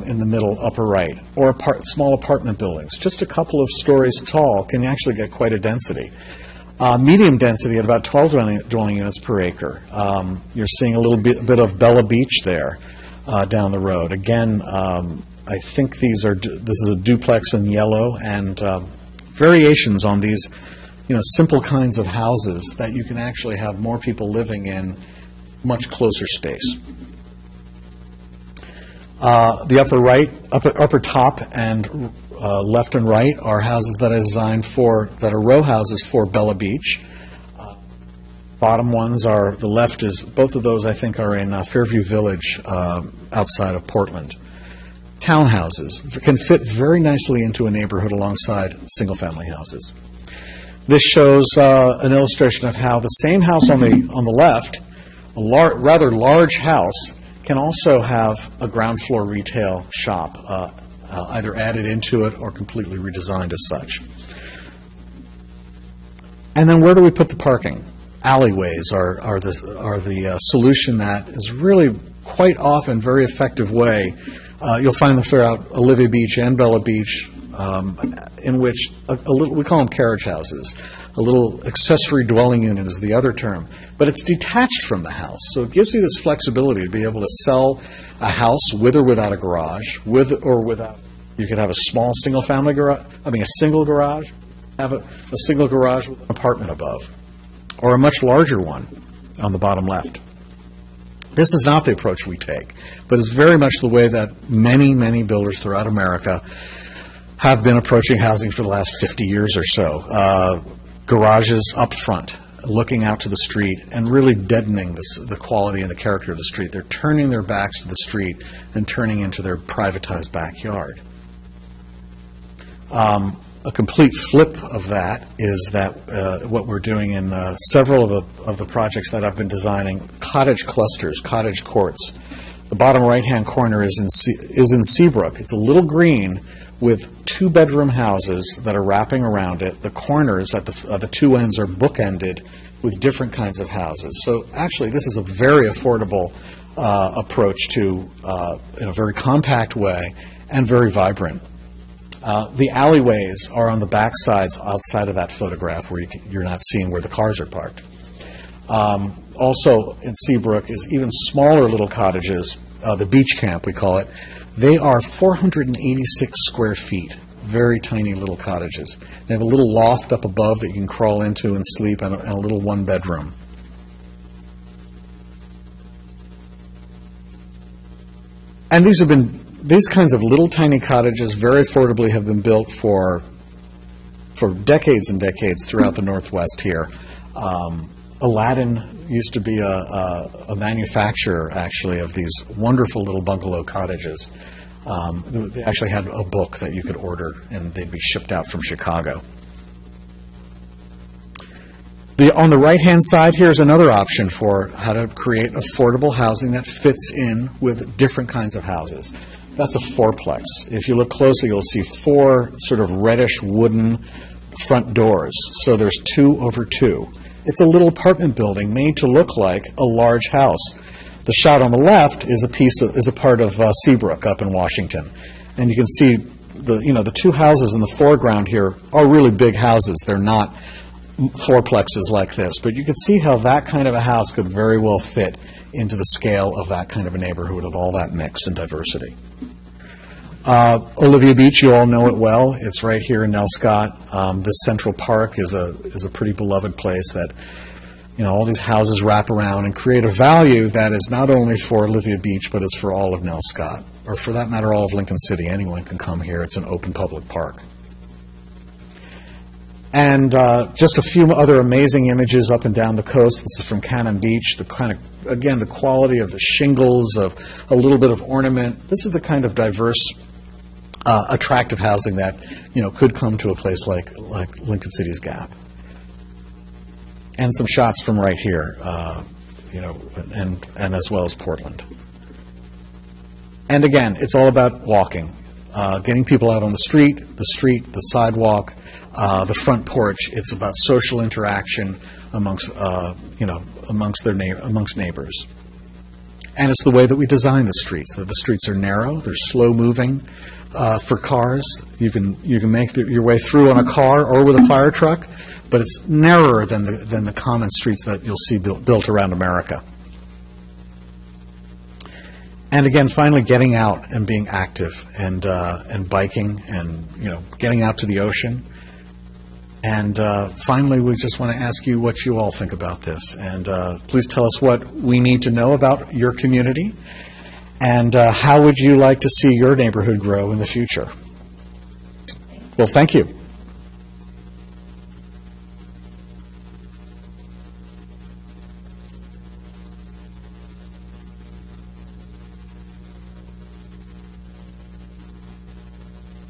in the middle upper right, or small apartment buildings. Just a couple of stories tall can actually get quite a density. Medium density at about 12 dwelling units per acre. You're seeing a little bit of Bella Beach there down the road. Again, I think this is a duplex in yellow, and variations on these, simple kinds of houses that you can actually have more people living in much closer space. The upper right, upper top, and left and right are houses that are designed that are row houses for Bella Beach. Bottom ones the left is, both of those I think are in Fairview Village outside of Portland. Townhouses can fit very nicely into a neighborhood alongside single-family houses. This shows an illustration of how the same house on the left, a rather large house, can also have a ground floor retail shop, either added into it or completely redesigned as such. And then where do we put the parking? Alleyways are the solution that is really quite often very effective way. You'll find them throughout Olivia Beach and Bella Beach, in which we call them carriage houses. A little accessory dwelling unit is the other term, but it's detached from the house, so it gives you this flexibility to be able to sell a house with or without a garage, with or without. You could have a small single-family garage, a single garage, have a single garage with an apartment above, or a much larger one on the bottom left. This is not the approach we take, but it's very much the way that many, many builders throughout America have been approaching housing for the last 50 years or so. Garages up front, looking out to the street, and really deadening the quality and the character of the street. They're turning their backs to the street and turning into their privatized backyard. A complete flip of that is that what we're doing in several of the projects that I've been designing, cottage clusters, cottage courts. The bottom right-hand corner is in Seabrook. It's a little green with two-bedroom houses that are wrapping around it. The corners at the two ends are bookended with different kinds of houses. So actually, this is a very affordable approach to, in a very compact way, and very vibrant. The alleyways are on the back sides outside of that photograph where you're not seeing where the cars are parked. Also in Seabrook is even smaller little cottages, the beach camp we call it. They are 486 square feet, very tiny little cottages. They have a little loft up above that you can crawl into and sleep, and a little one-bedroom. And these kinds of little tiny cottages very affordably have been built for decades and decades throughout the Northwest here. Aladdin used to be a manufacturer, actually, of these wonderful little bungalow cottages. They actually had a book that you could order, and they'd be shipped out from Chicago. On the right-hand side here is another option for how to create affordable housing that fits in with different kinds of houses. That's a fourplex. If you look closely, you'll see four sort of reddish wooden front doors. So there's 2 over 2. It's a little apartment building made to look like a large house. The shot on the left is a part of Seabrook up in Washington, and you can see the two houses in the foreground here are really big houses. They're not fourplexes like this, but you can see how that kind of a house could very well fit into the scale of that kind of a neighborhood with all that mix and diversity. Olivia Beach, you all know it well. It's right here in Nelscott. This Central Park is a pretty beloved place that, all these houses wrap around and create a value that is not only for Olivia Beach, but it's for all of Nelscott, or for that matter, all of Lincoln City. Anyone can come here. It's an open public park. And just a few other amazing images up and down the coast. This is from Cannon Beach. The kind of, again, the quality of the shingles, of a little bit of ornament. This is the kind of diverse, attractive housing that could come to a place like Lincoln City's Gap. And some shots from right here, and as well as Portland. And again, it's all about walking, getting people out on the street, the sidewalk. The front porch. It's about social interaction amongst neighbors, and it's the way that we design the streets. That the streets are narrow, they're slow moving for cars. You can make your way through on a car or with a fire truck, but it's narrower than the common streets that you'll see built around America. And again, finally, getting out and being active and biking and getting out to the ocean. And finally, we just want to ask you what you all think about this. And please tell us what we need to know about your community. And how would you like to see your neighborhood grow in the future? Well, thank you.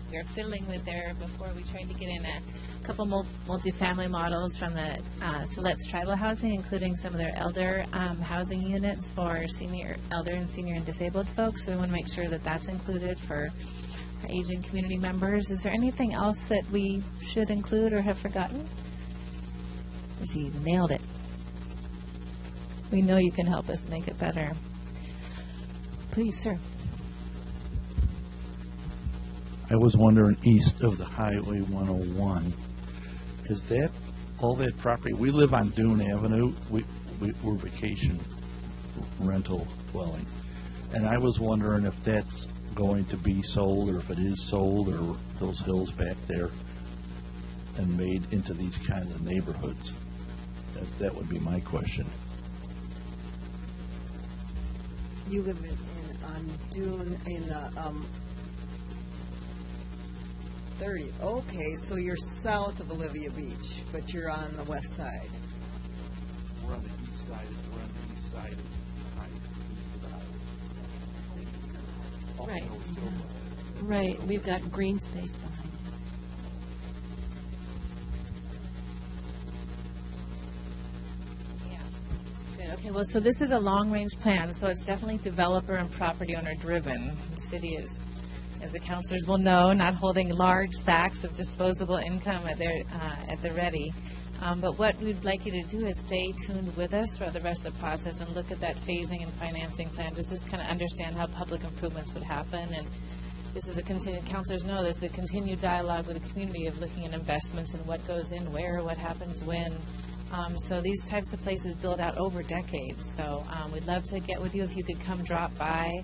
We were fiddling with there before we tried to get in a couple multifamily models from the Siletz Tribal Housing, including some of their elder housing units for elder and senior and disabled folks. So we want to make sure that that's included for our aging community members. Is there anything else that we should include or have forgotten? You nailed it. We know you can help us make it better. Please, sir. I was wondering, east of the Highway 101, is that all that property? We live on Dune Avenue. We're vacation rental dwelling. And I was wondering if that's going to be sold, or if it is sold, or those hills back there, and made into these kinds of neighborhoods. That would be my question. You live on Dune in the 30. Okay, so you're south of Olivia Beach, but you're on the west side. We're on the east side. We're on the east side of the highway. Right. Right. We've got green space behind us. Yeah. Good. Okay. Well, so this is a long-range plan, so it's definitely developer and property owner driven. The city is, as the councilors will know, not holding large sacks of disposable income at the ready. But what we'd like you to do is stay tuned with us throughout the rest of the process and look at that phasing and financing plan, just to kind of understand how public improvements would happen. And this is a continued, councilors know this is a continued dialogue with the community of looking at investments and what goes in where, what happens when. So these types of places build out over decades. So we'd love to get with you if you could come drop by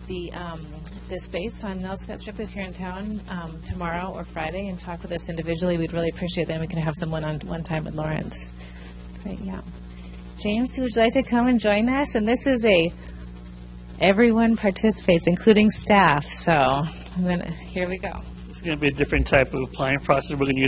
the space on Nelscott Strip if you're in town tomorrow or Friday and talk with us individually. We'd really appreciate that. We can have someone on one time with Lawrence. Great, yeah. James, would you like to come and join us? And this is everyone participates, including staff. So here we go. It's going to be a different type of planning process. We're going to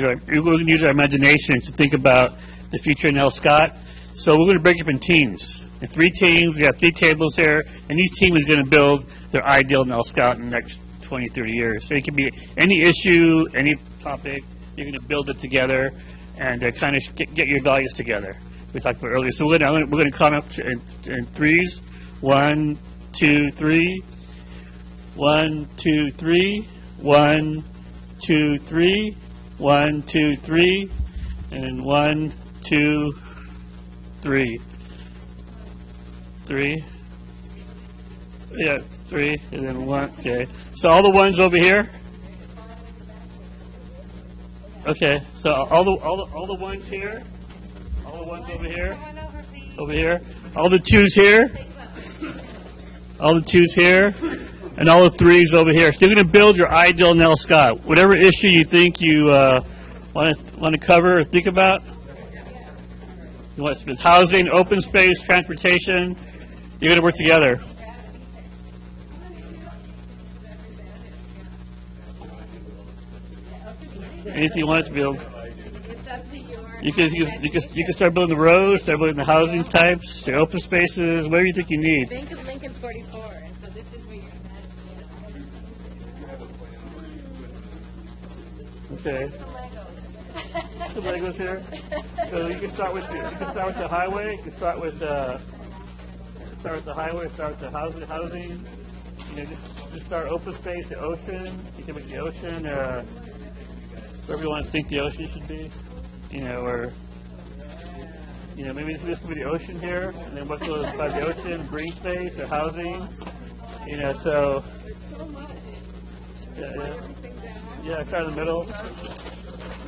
use our imagination to think about the future in Nelscott. So we're going to break up in teams. In 3 teams, we have 3 tables here, and each team is going to build their ideal Nelscott in the next 20, 30 years. So it can be any issue, any topic. You're going to build it together and kind of get your values together. We talked about earlier. So we're going to come up in threes. 1, 2, 3. 1, 2, 3. 1, 2, 3. 1, 2, 3. And 1, 2, 3. 3, Yeah, 3, and then 1. Okay. So all the ones over here. Okay. So all the ones here. All the ones over here. Over here. All the 2s here. All the 2s here. And all the 3s over here. So you're going to build your ideal Nelscott. Whatever issue you think you want to cover or think about. You want it's housing, open space, transportation. You're going to work together. Anything you want it to build. You can start building the roads, start building the housing types, the open spaces, whatever you think you need. Think of Lincoln 44, and so this is where you're Okay. The Legos here. So you can start with the highway. You can start with the highway. Start with the housing. You know, just start open space, the ocean. You can make the ocean wherever you want to think the ocean should be. You know, or you know, maybe this could be the ocean here, and then what goes by the ocean, green space or housing. You know, so yeah. Start in the middle.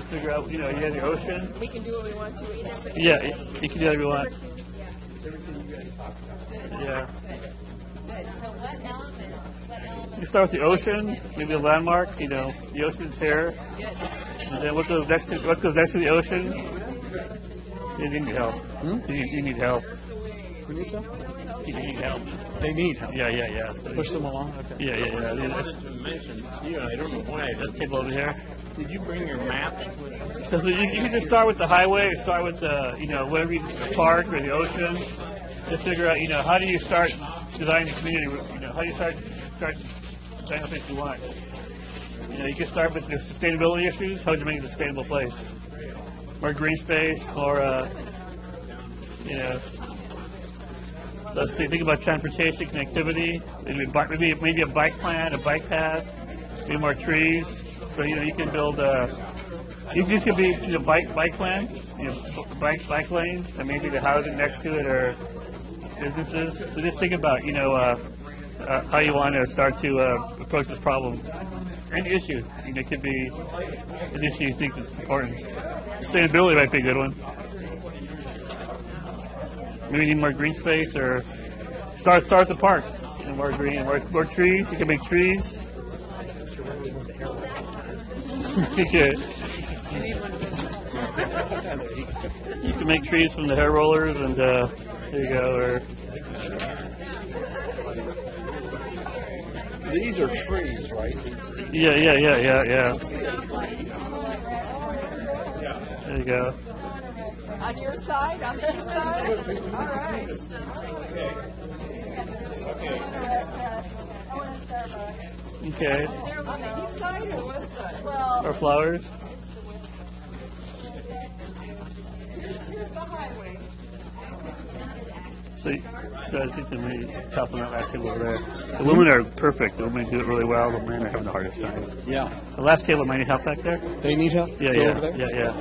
Figure out, you know, you have the ocean. We can do what we want to. Yeah, you can do whatever you want. Yeah. You start with the ocean, maybe a landmark. You know, the ocean's here, and then what goes next to the ocean? You need help. You need help. Who needs help? You need help. They need help. Yeah. Push them along. Okay. Yeah. I just mentioned you. I don't know why. That table over here. Did you bring your map? So you can just start with the highway, or start with the whatever the park or the ocean. Just figure out how do you start designing the community. How do you start designing things you want. You can start with the sustainability issues. How do you make it a sustainable place? More green space, more So let's think about transportation, connectivity. Maybe a bike plan, a bike path. Maybe more trees. So you can build. This could be a bike plan, bike lanes, and maybe the housing next to it or businesses. So just think about how you want to start to approach this problem. Any issue, it could be an issue you think is important. Sustainability might be a good one. Maybe you need more green space, or start at the park. More green, more trees. You can make trees. You can make trees from the hair rollers, and there you go. Or these are trees, right? Yeah. There you go. On your side, on this side? All right. Okay. On the east side or west side? Or flowers. Here's the highway. So I think they may top on that last table over there. The women are perfect. The women do it really well. The men are having the hardest time. Yeah. The last table might need help back there. They need help? Yeah. Over there? Yeah.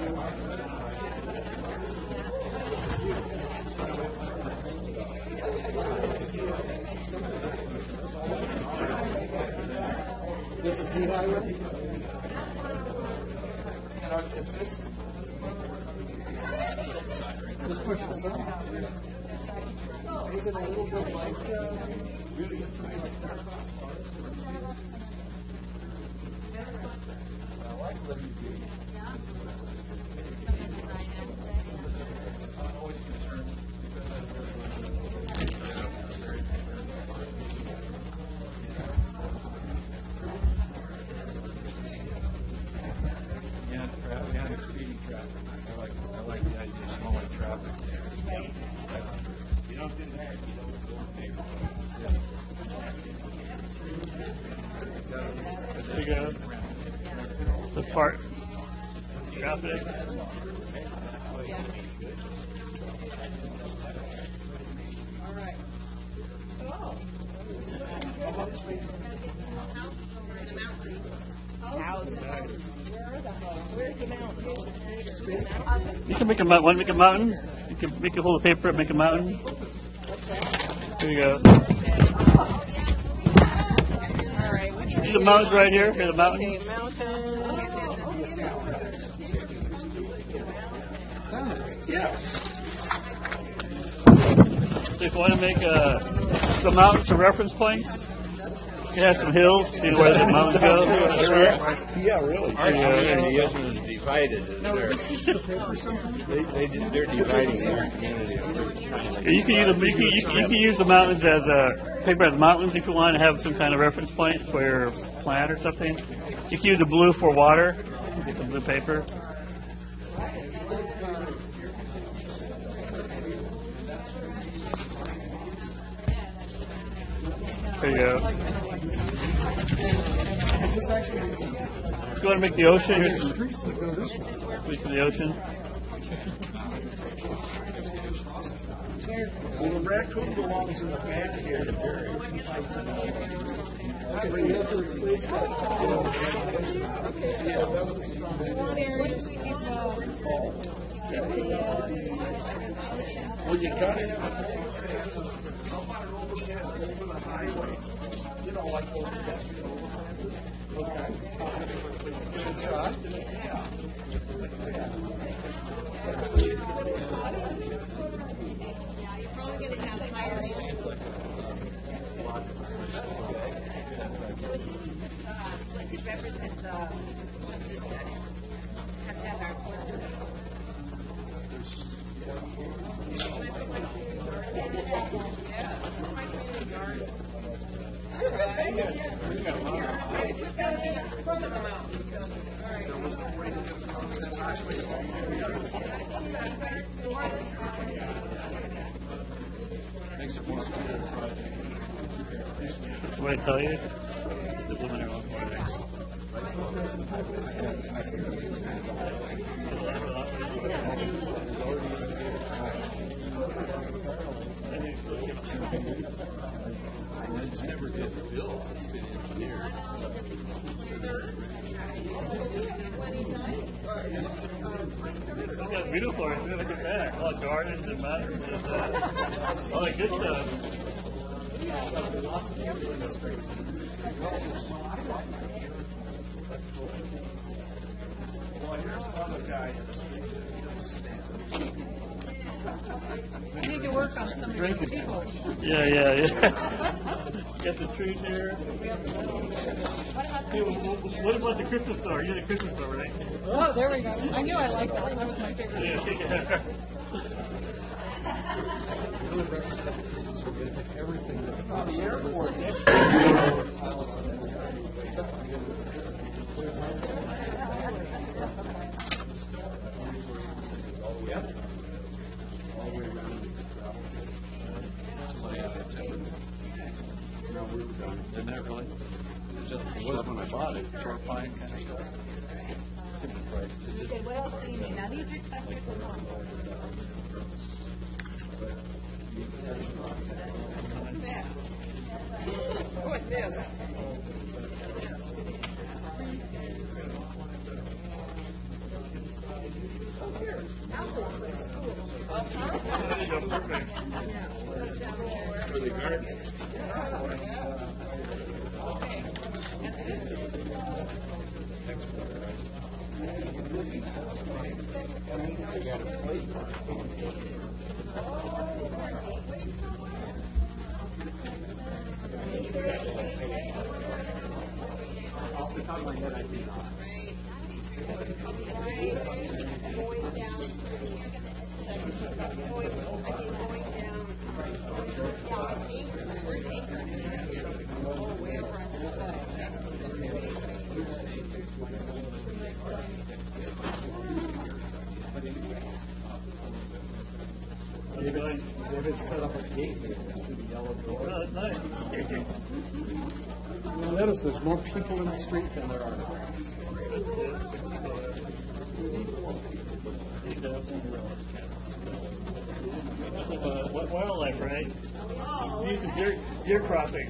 This is the highway? Just push this down. Is it a little bit like... There you go. The part. Traffic. You can make a mountain. Make a mountain. You can make a whole paper. Make a mountain. There you go. See the mountains right here? Here's the mountains. Yeah. So if you want to make some mountains some reference points, you have some hills, see where the mountains go. Yeah, really. Our community isn't as divided as theirs. They're dividing our community. You can use the mountains as paper as mountains if you want to have some kind of reference point for your plant or something. You can use the blue for water. Get some blue paper. There you go. If you want to make the ocean, here's some streets that go this way. For the ocean. Well, the raccoon belongs in the back here. Well, you got it. You know, like okay. Good shot. What I tell you? The preliminary one. It's never been built, it's been engineered. Look at beautiful. Look at that. All the gardens and mountains and all that good stuff. We need to work on some of the people. Yeah. Get the trees here. Hey, what about the Christmas star? You're the Christmas star, right? Oh, there we go. I knew I liked that. That was my favorite. Yeah. Isn't that really? It was when I bought it, short fine kind of stuff. Different price. Okay, what else do you need? Now these are stuff you're Like this. For the garden. Off the top of my head, I do not. David set up a gate to the yellow door. Oh, that's nice. You'll notice there's more people in the street than there are cars. Wildlife, right? These are deer crossing.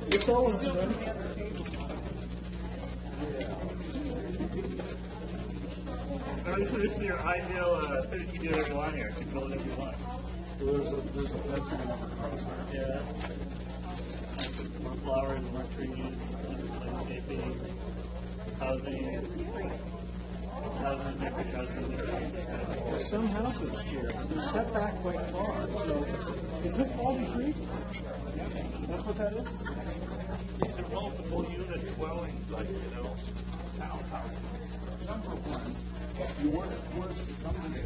It's all in This is your ideal city to do whatever you want here. You can build whatever you want. There's a fence across there. Yeah. more flowers, more trees, landscaping, housing, There's some houses here. They're set back quite far. So, is this Baldy Creek? That's what that is? These are multiple unit dwellings, like, townhouses. Number one, you weren't forced to come to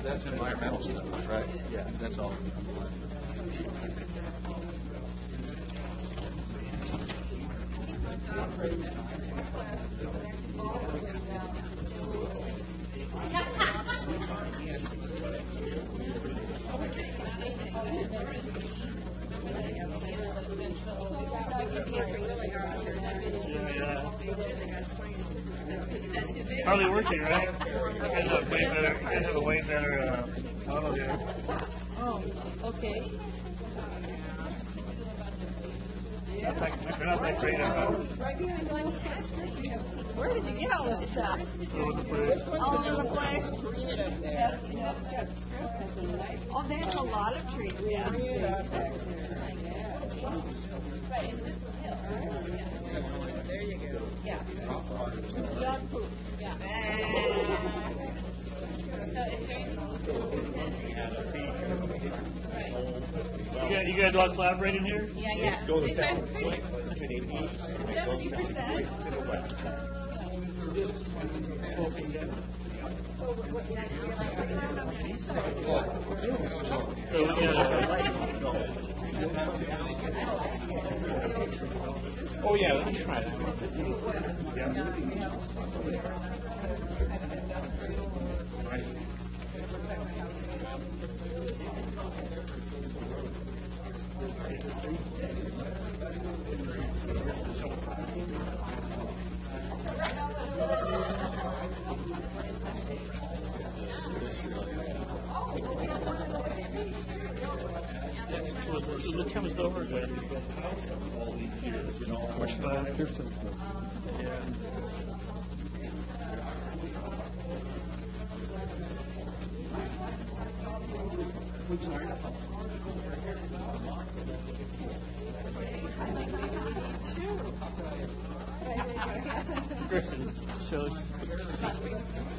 That's environmental stuff, right? Yeah, that's all. Hardly working, right? You guys have a way better model here. Oh, okay. They're not that great at it. Where did you get all this stuff? All over the place. All over the place. Oh, they have a lot of trees. Yeah. There you go. Yeah. Dog poop. Yeah. You guys all collaborating here? Yeah. Goes down. 70%. Oh, yeah, let me try that. It comes over good. Much fun. Yeah.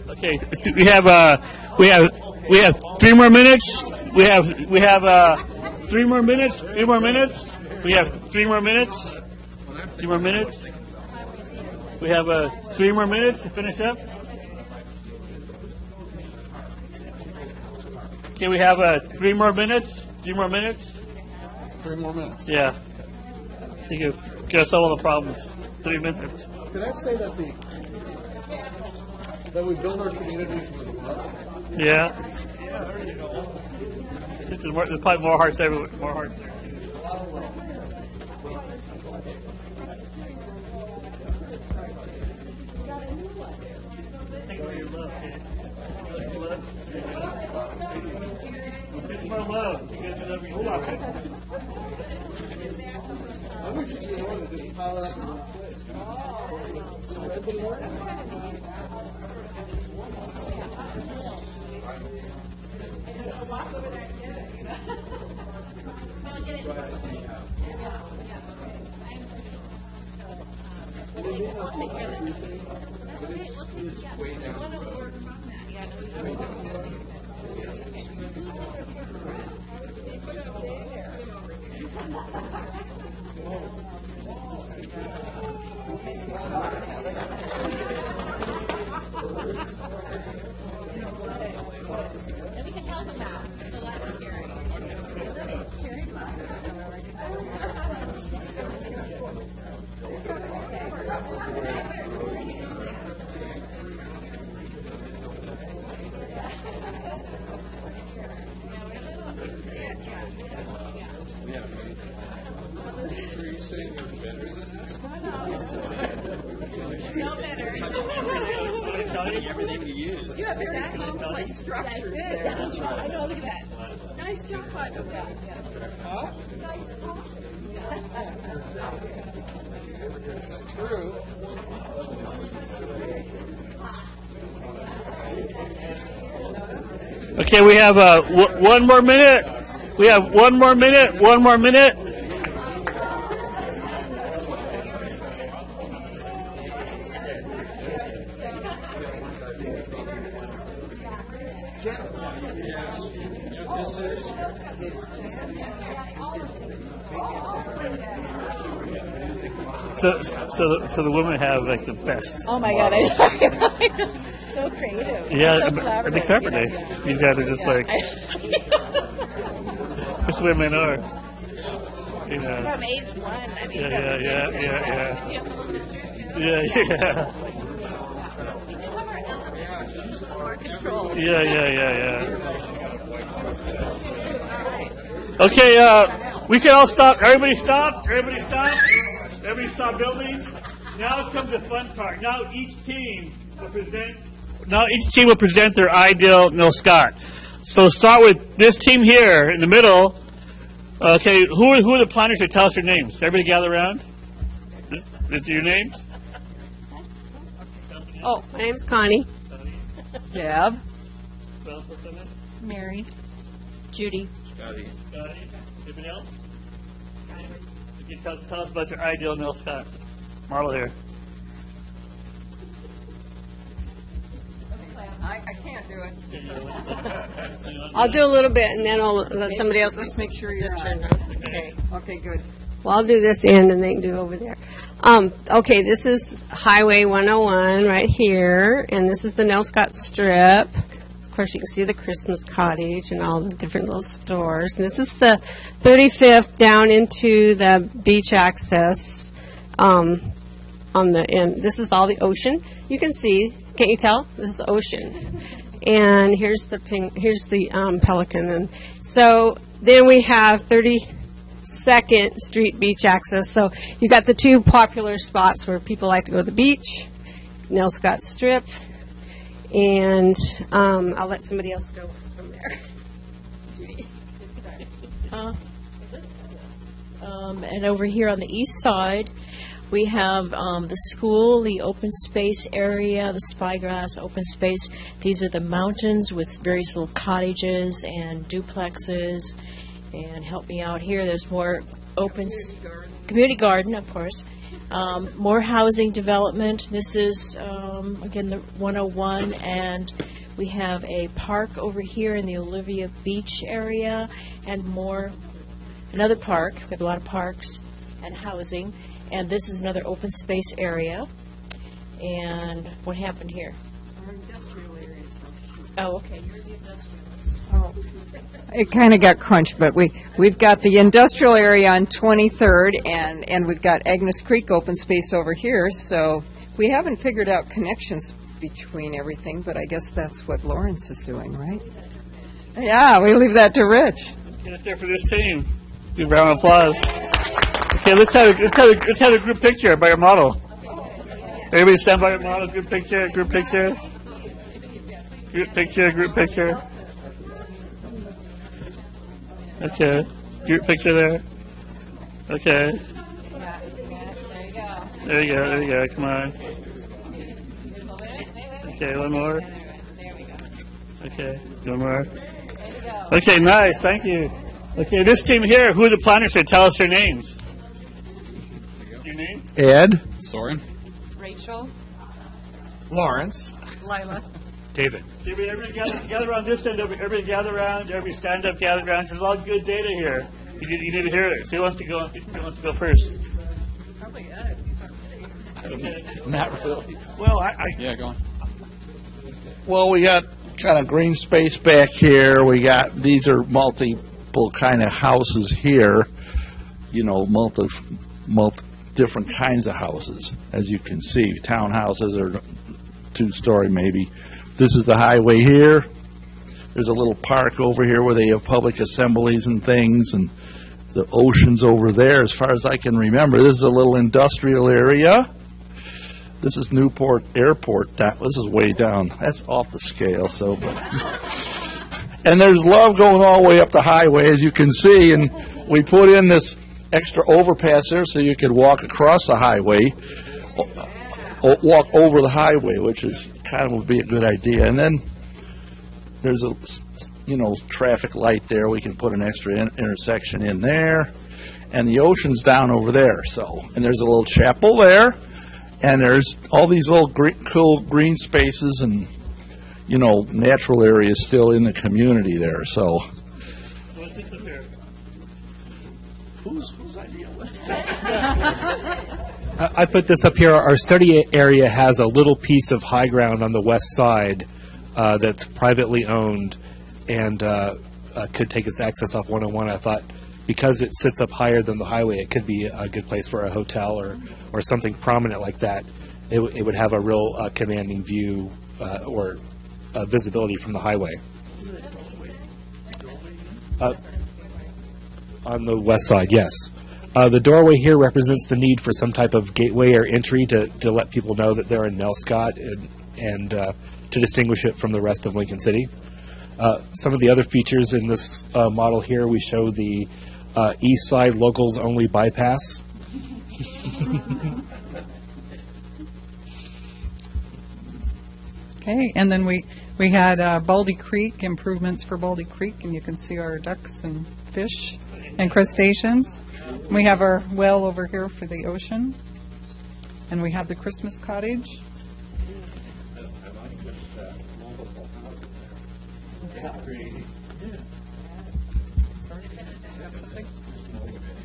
Okay, we have 3 more minutes. We have 3 more minutes. 3 more minutes. We have 3 more minutes. 3 more minutes. We have 3 more minutes to finish up. Okay, we have 3 more minutes. 3 more minutes. 3 more minutes. Yeah. So you can get us all the problems. 3 minutes. Could I say that we build our communities with love? Yeah. Yeah, there you go. There's probably more hearts everywhere. More hearts there. It's more love. You guys do whatever you do. I wish you would just pile up in one Everything to use. You have very complex structures there. That's right. I know, look at that. Nice job on that. Huh? Nice job. True. Okay, we have one more minute. We have one more minute. One more minute. So the women have like the best. Oh my God! I know. So creative. Yeah, So at the Carpet Day, you guys are just like, which women are. You know. From age 1, I mean. Yeah. Yeah. More control. Yeah. Okay, we can all stop. Everybody stop. Everybody stop. Everybody stop building. Now comes the fun part. Now each team will present their ideal Nelscott. So start with this team here in the middle. Okay, who are the planners who tell us their names? Everybody gather around. Is your names? Oh, my name's Connie. Deb. Mary. Judy. Scotty. Anybody else? Okay, tell us about your ideal Nelscott. Marla here. I can't do it. I'll do a little bit, and then I'll let somebody else. Let's make sure you're turn on. on. Okay. Okay, good. Well, I'll do this end, and they can do over there. Okay, this is Highway 101 right here, and this is the Nelscott Strip. Of course, you can see the Christmas cottage and all the different little stores. And this is the 35th down into the beach access on the end. This is all the ocean. You can see. Can't you tell? This is ocean. And here's the Pelican. And so then we have 32nd Street beach access. So you got the two popular spots where people like to go to the beach, Nelscott Strip, and I'll let somebody else go from there. Judy, get started. And over here on the east side, we have the school, the open space area, the spygrass open space. These are the mountains with various little cottages and duplexes. And help me out here, there's more open community garden, of course. More housing development. This is, again, the 101, and we have a park over here in the Olivia Beach area, and another park. We have a lot of parks and housing. And this is another open space area. And what happened here? Our industrial areas. Oh, okay. You're the industrialist. Oh. It kind of got crunched, but we've got the industrial area on 23rd, and we've got Agnes Creek open space over here. So we haven't figured out connections between everything, but I guess that's what Lawrence is doing, right? Yeah, we leave that to Rich. Get it there for this team. Give a round of applause. Okay, let's have a group picture by your model. Everybody stand by your model. Group picture. Group picture. Group picture. Group picture. Okay. Group picture there. Okay. There you go. Come on. Okay, one more. Okay, one more. Okay, nice. Thank you. Okay, this team here, who are the planners here? Tell us their names. Your name? Ed. Soren. Rachel. Lawrence. Lila. David. Everybody gather around this end. Everybody gather around. Everybody stand up, gather around. There's a lot of good data here. You need to hear it. So who wants to go first? Probably Ed. Okay. Not really. Well, Yeah, go on. Well, we got kind of green space back here. These are multiple kind of houses here. You know, multi different kinds of houses, as you can see. Townhouses or two-story maybe. This is the highway here. There's a little park over here where they have public assemblies and things, and the ocean's over there as far as I can remember. This is a little industrial area. This is Newport Airport. This is way down. That's off the scale. And there's love going all the way up the highway, as you can see, and we put in this extra overpass there so you could walk across the highway, walk over the highway, which is kind of would be a good idea. And then there's a, traffic light there. We can put an extra intersection in there. And the ocean's down over there. And there's a little chapel there. And there's all these little cool green spaces and, natural areas still in the community there. So. What's this up here? Whose idea was I put this up here. Our study area has a little piece of high ground on the west side that's privately owned and could take its access off 101. I thought because it sits up higher than the highway, it could be a good place for a hotel or something prominent like that. It would have a real commanding view or visibility from the highway. On the west side, yes. The doorway here represents the need for some type of gateway or entry to let people know that they're in Nelscott and to distinguish it from the rest of Lincoln City. Some of the other features in this model here, we show the East Side Locals Only bypass. Okay, and then we had Baldy Creek, improvements for Baldy Creek, and you can see our ducks and fish and crustaceans. We have our well over here for the ocean, and we have the Christmas cottage.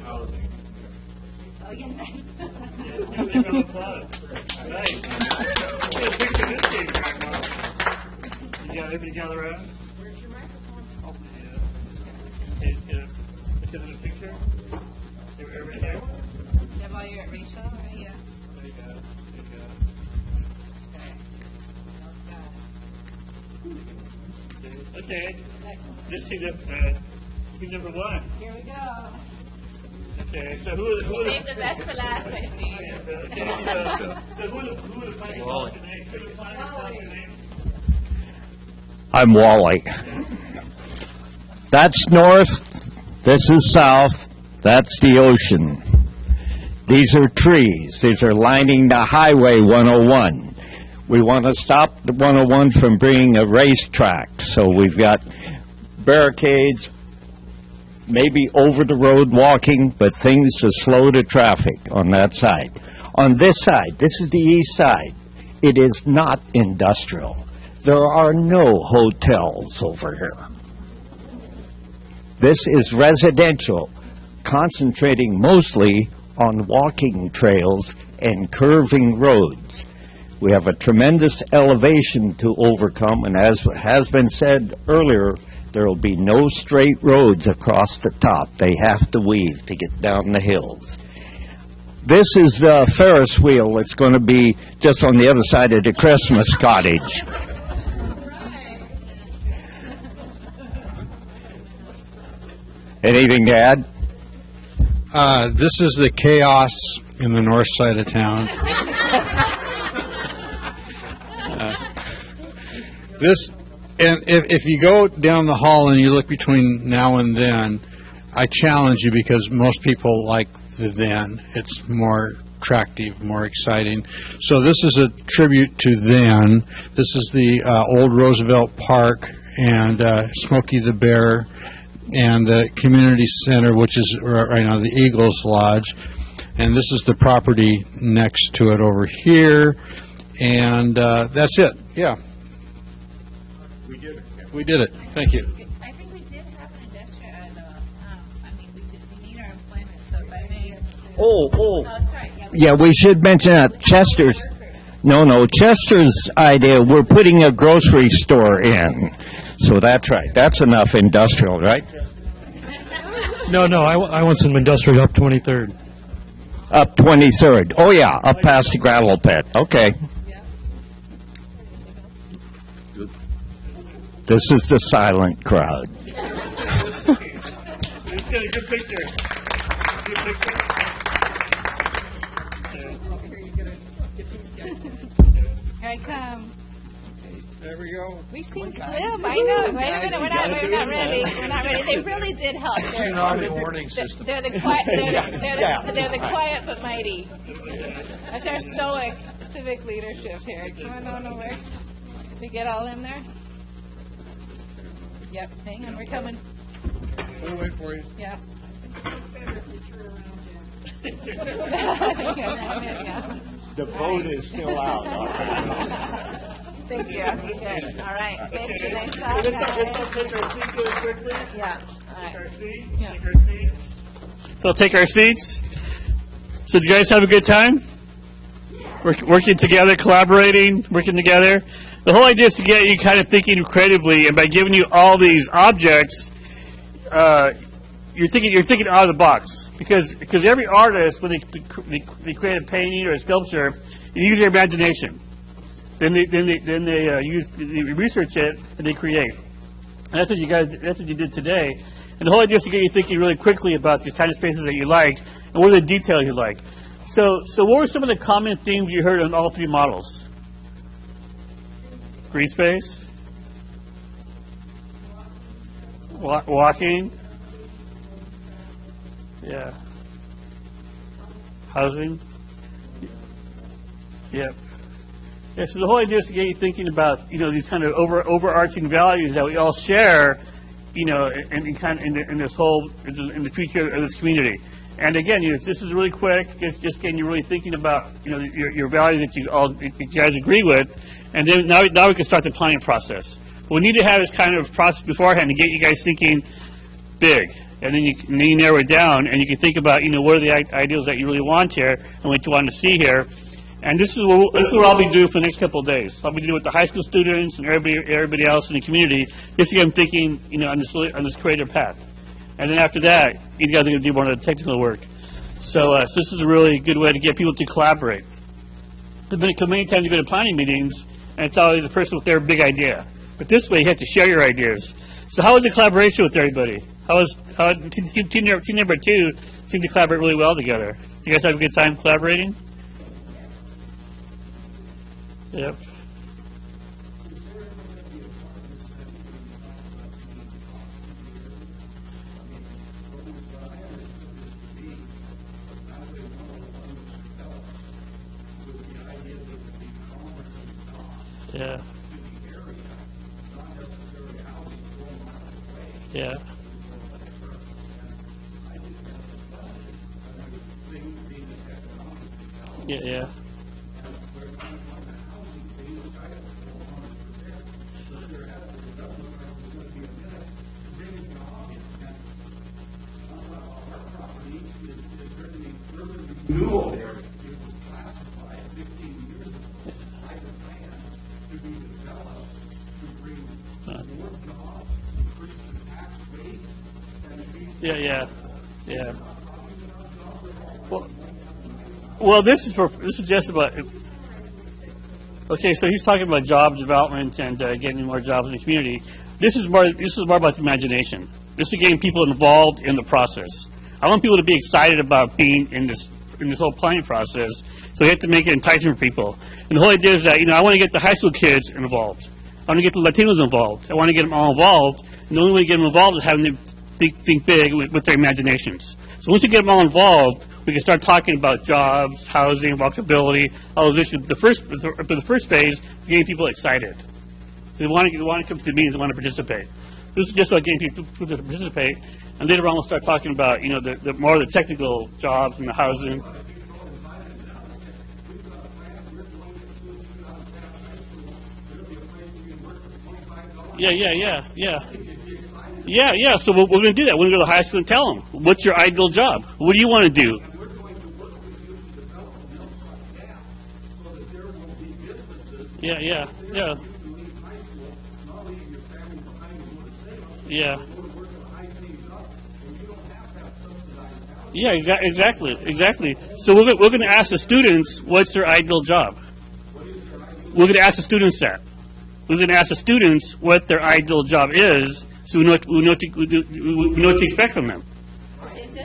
Oh, yeah, nice. Nice. You got everybody gather around? Where's your microphone? Oh, yeah. Hey, look at the picture. Everybody here? Yeah, while you're at Rachel, right? Yeah. There you go. There you go. Okay. This team number one. Here we go. Okay, so who Save the best for last, I see. Okay, so who are the players called today? Who are the players called today? I'm Wally. That's north, this is south, that's the ocean. These are trees. These are lining the Highway 101. We want to stop the 101 from being a racetrack, so we've got barricades, maybe over-the-road walking, but things to slow the traffic on that side. On this side, this is the east side, it is not industrial. There are no hotels over here. This is residential, concentrating mostly on walking trails and curving roads. We have a tremendous elevation to overcome, and as has been said earlier, there will be no straight roads across the top. They have to weave to get down the hills. This is the Ferris wheel. It's going to be just on the other side of the Christmas cottage. Anything to add? This is the chaos in the north side of town. And if you go down the hall and you look between now and then, I challenge you because most people like the then. It's more attractive, more exciting. So this is a tribute to then. This is the old Roosevelt Park and Smokey the Bear and the community center, which is right now the Eagles Lodge. And this is the property next to it over here. And that's it. Yeah. We did it. Thank you. I think we did have an industrial, we need our employment, so if I may. Oh, sorry. yeah, we should mention that Chester's idea, we're putting a grocery store in. So that's right. That's enough industrial, right? No, I want some industrial up 23rd. Up 23rd. Oh, yeah, up past the gravel pit. Okay. This is the silent crowd. It's got a good picture. Good picture. Here I come. There we go. We seem slim. I know. We're not ready. We're not ready. They really did help. They're the quiet. They're the quiet but mighty. That's our stoic civic leadership here. Come on over. We get all in there. Yep, hang on, we're coming. We'll wait for you. Yeah. The boat is still out. Thank you. Good. All right. Thank you. Nice job, guys. Yeah. All right. Yeah. So take our seats. So did you guys have a good time? Working together, collaborating, working together. The whole idea is to get you kind of thinking creatively, and by giving you all these objects, you're thinking out of the box. Because every artist, when they create a painting or a sculpture, they use their imagination. Then they research it and they create. And that's what you did today. And the whole idea is to get you thinking really quickly about these kind of spaces that you like and what are the details you like. So what were some of the common themes you heard on all three models? Green space, walking, yeah, housing, yep. Yeah, so the whole idea is to get you thinking about, these kind of overarching values that we all share, in this whole, in the future of this community. And again, this is really quick. It's just getting you really thinking about, your values that you guys agree with. And then now we can start the planning process. What we need to have is kind of a process beforehand to get you guys thinking big. And then you narrow it down, and you can think about, what are the ideals that you really want here and what you want to see here. And this is what I'll be doing for the next couple of days. I'll be doing with the high school students and everybody else in the community. This is I'm thinking, on this creative path. And then after that, you guys are going to do more of the technical work. So this is a really good way to get people to collaborate. Many times you go to planning meetings, and it's always the person with their big idea. But this way, you have to share your ideas. So how was the collaboration with everybody? How team number 2 seemed to collaborate really well together? Did you guys have a good time collaborating? Yep. Yeah. Yeah. Yeah. New area. Yeah. Well, this is just about. Okay, so he's talking about job development and getting more jobs in the community. This is more about the imagination. This is getting people involved in the process. I want people to be excited about being in this whole planning process. So you have to make it enticing for people. And the whole idea is that I want to get the high school kids involved. I want to get the Latinos involved. I want to get them all involved. And the only way to get them involved is having them think big with their imaginations. So once you get them all involved, we can start talking about jobs, housing, walkability, all those issues. The first phase is getting people excited. So they want to come to the meetings, they want to participate. This is just about getting people to participate, and later on we'll start talking about the more of the technical jobs and the housing. Yeah. So we're going to do that. We're going to go to the high school and tell them, what's your ideal job? What do you want to do? Yeah. Yeah, exactly. So we're going to ask the students, what's their ideal job? We're going to ask the students that. We're going to ask the students what their ideal job is, so we know what to expect from them.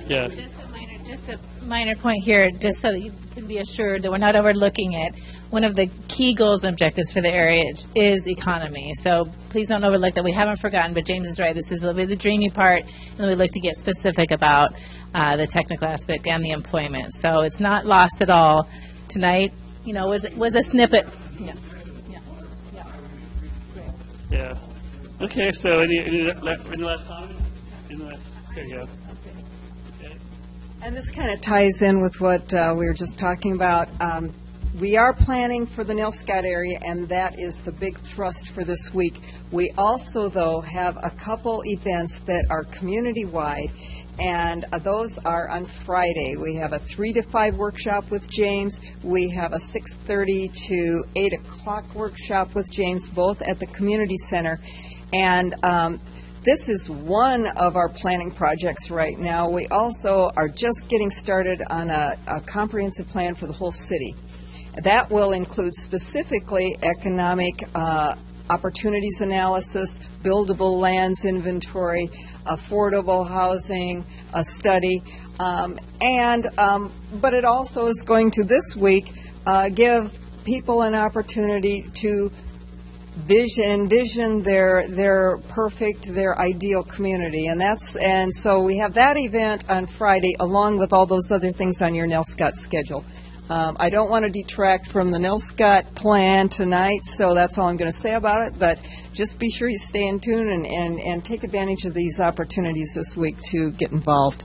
Just a minor point here, just so that you can be assured that we're not overlooking it. One of the key goals and objectives for the area is economy. So please don't overlook that. We haven't forgotten, but James is right. This is a little bit the dreamy part, and we look to get specific about the technical aspect and the employment. So it's not lost at all. Tonight, was a snippet. Yeah. Okay, so any last comments? There you go. And this kind of ties in with what we were just talking about. We are planning for the Nelscott area, and that is the big thrust for this week. We also, though, have a couple events that are community-wide, and those are on Friday. We have a 3 to 5 workshop with James. We have a 6:30 to 8 o'clock workshop with James, both at the community center. And this is one of our planning projects right now. We also are just getting started on a comprehensive plan for the whole city. That will include specifically economic opportunities analysis, buildable lands inventory, affordable housing, a study, but it also is going to this week give people an opportunity to envision their perfect, their ideal community, and so we have that event on Friday along with all those other things on your Nelscott schedule. I don't want to detract from the Nelscott plan tonight, so that's all I'm going to say about it, but just be sure you stay in tune and take advantage of these opportunities this week to get involved.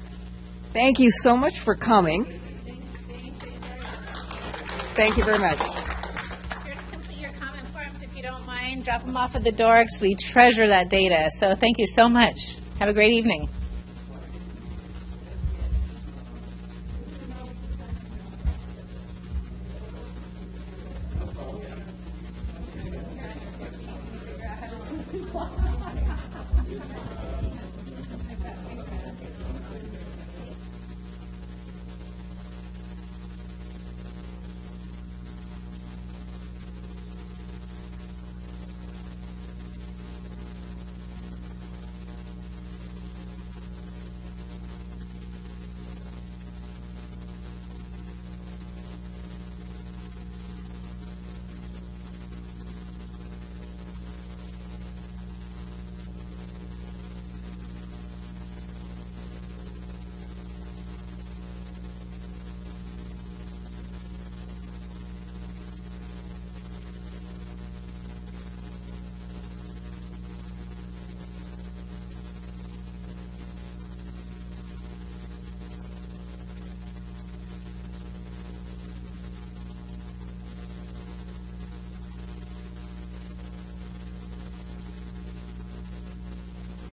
Thank you so much for coming. Thank you very much. Complete your comment forms if you don't mind. Drop them off at the door because we treasure that data. So thank you so much. Have a great evening.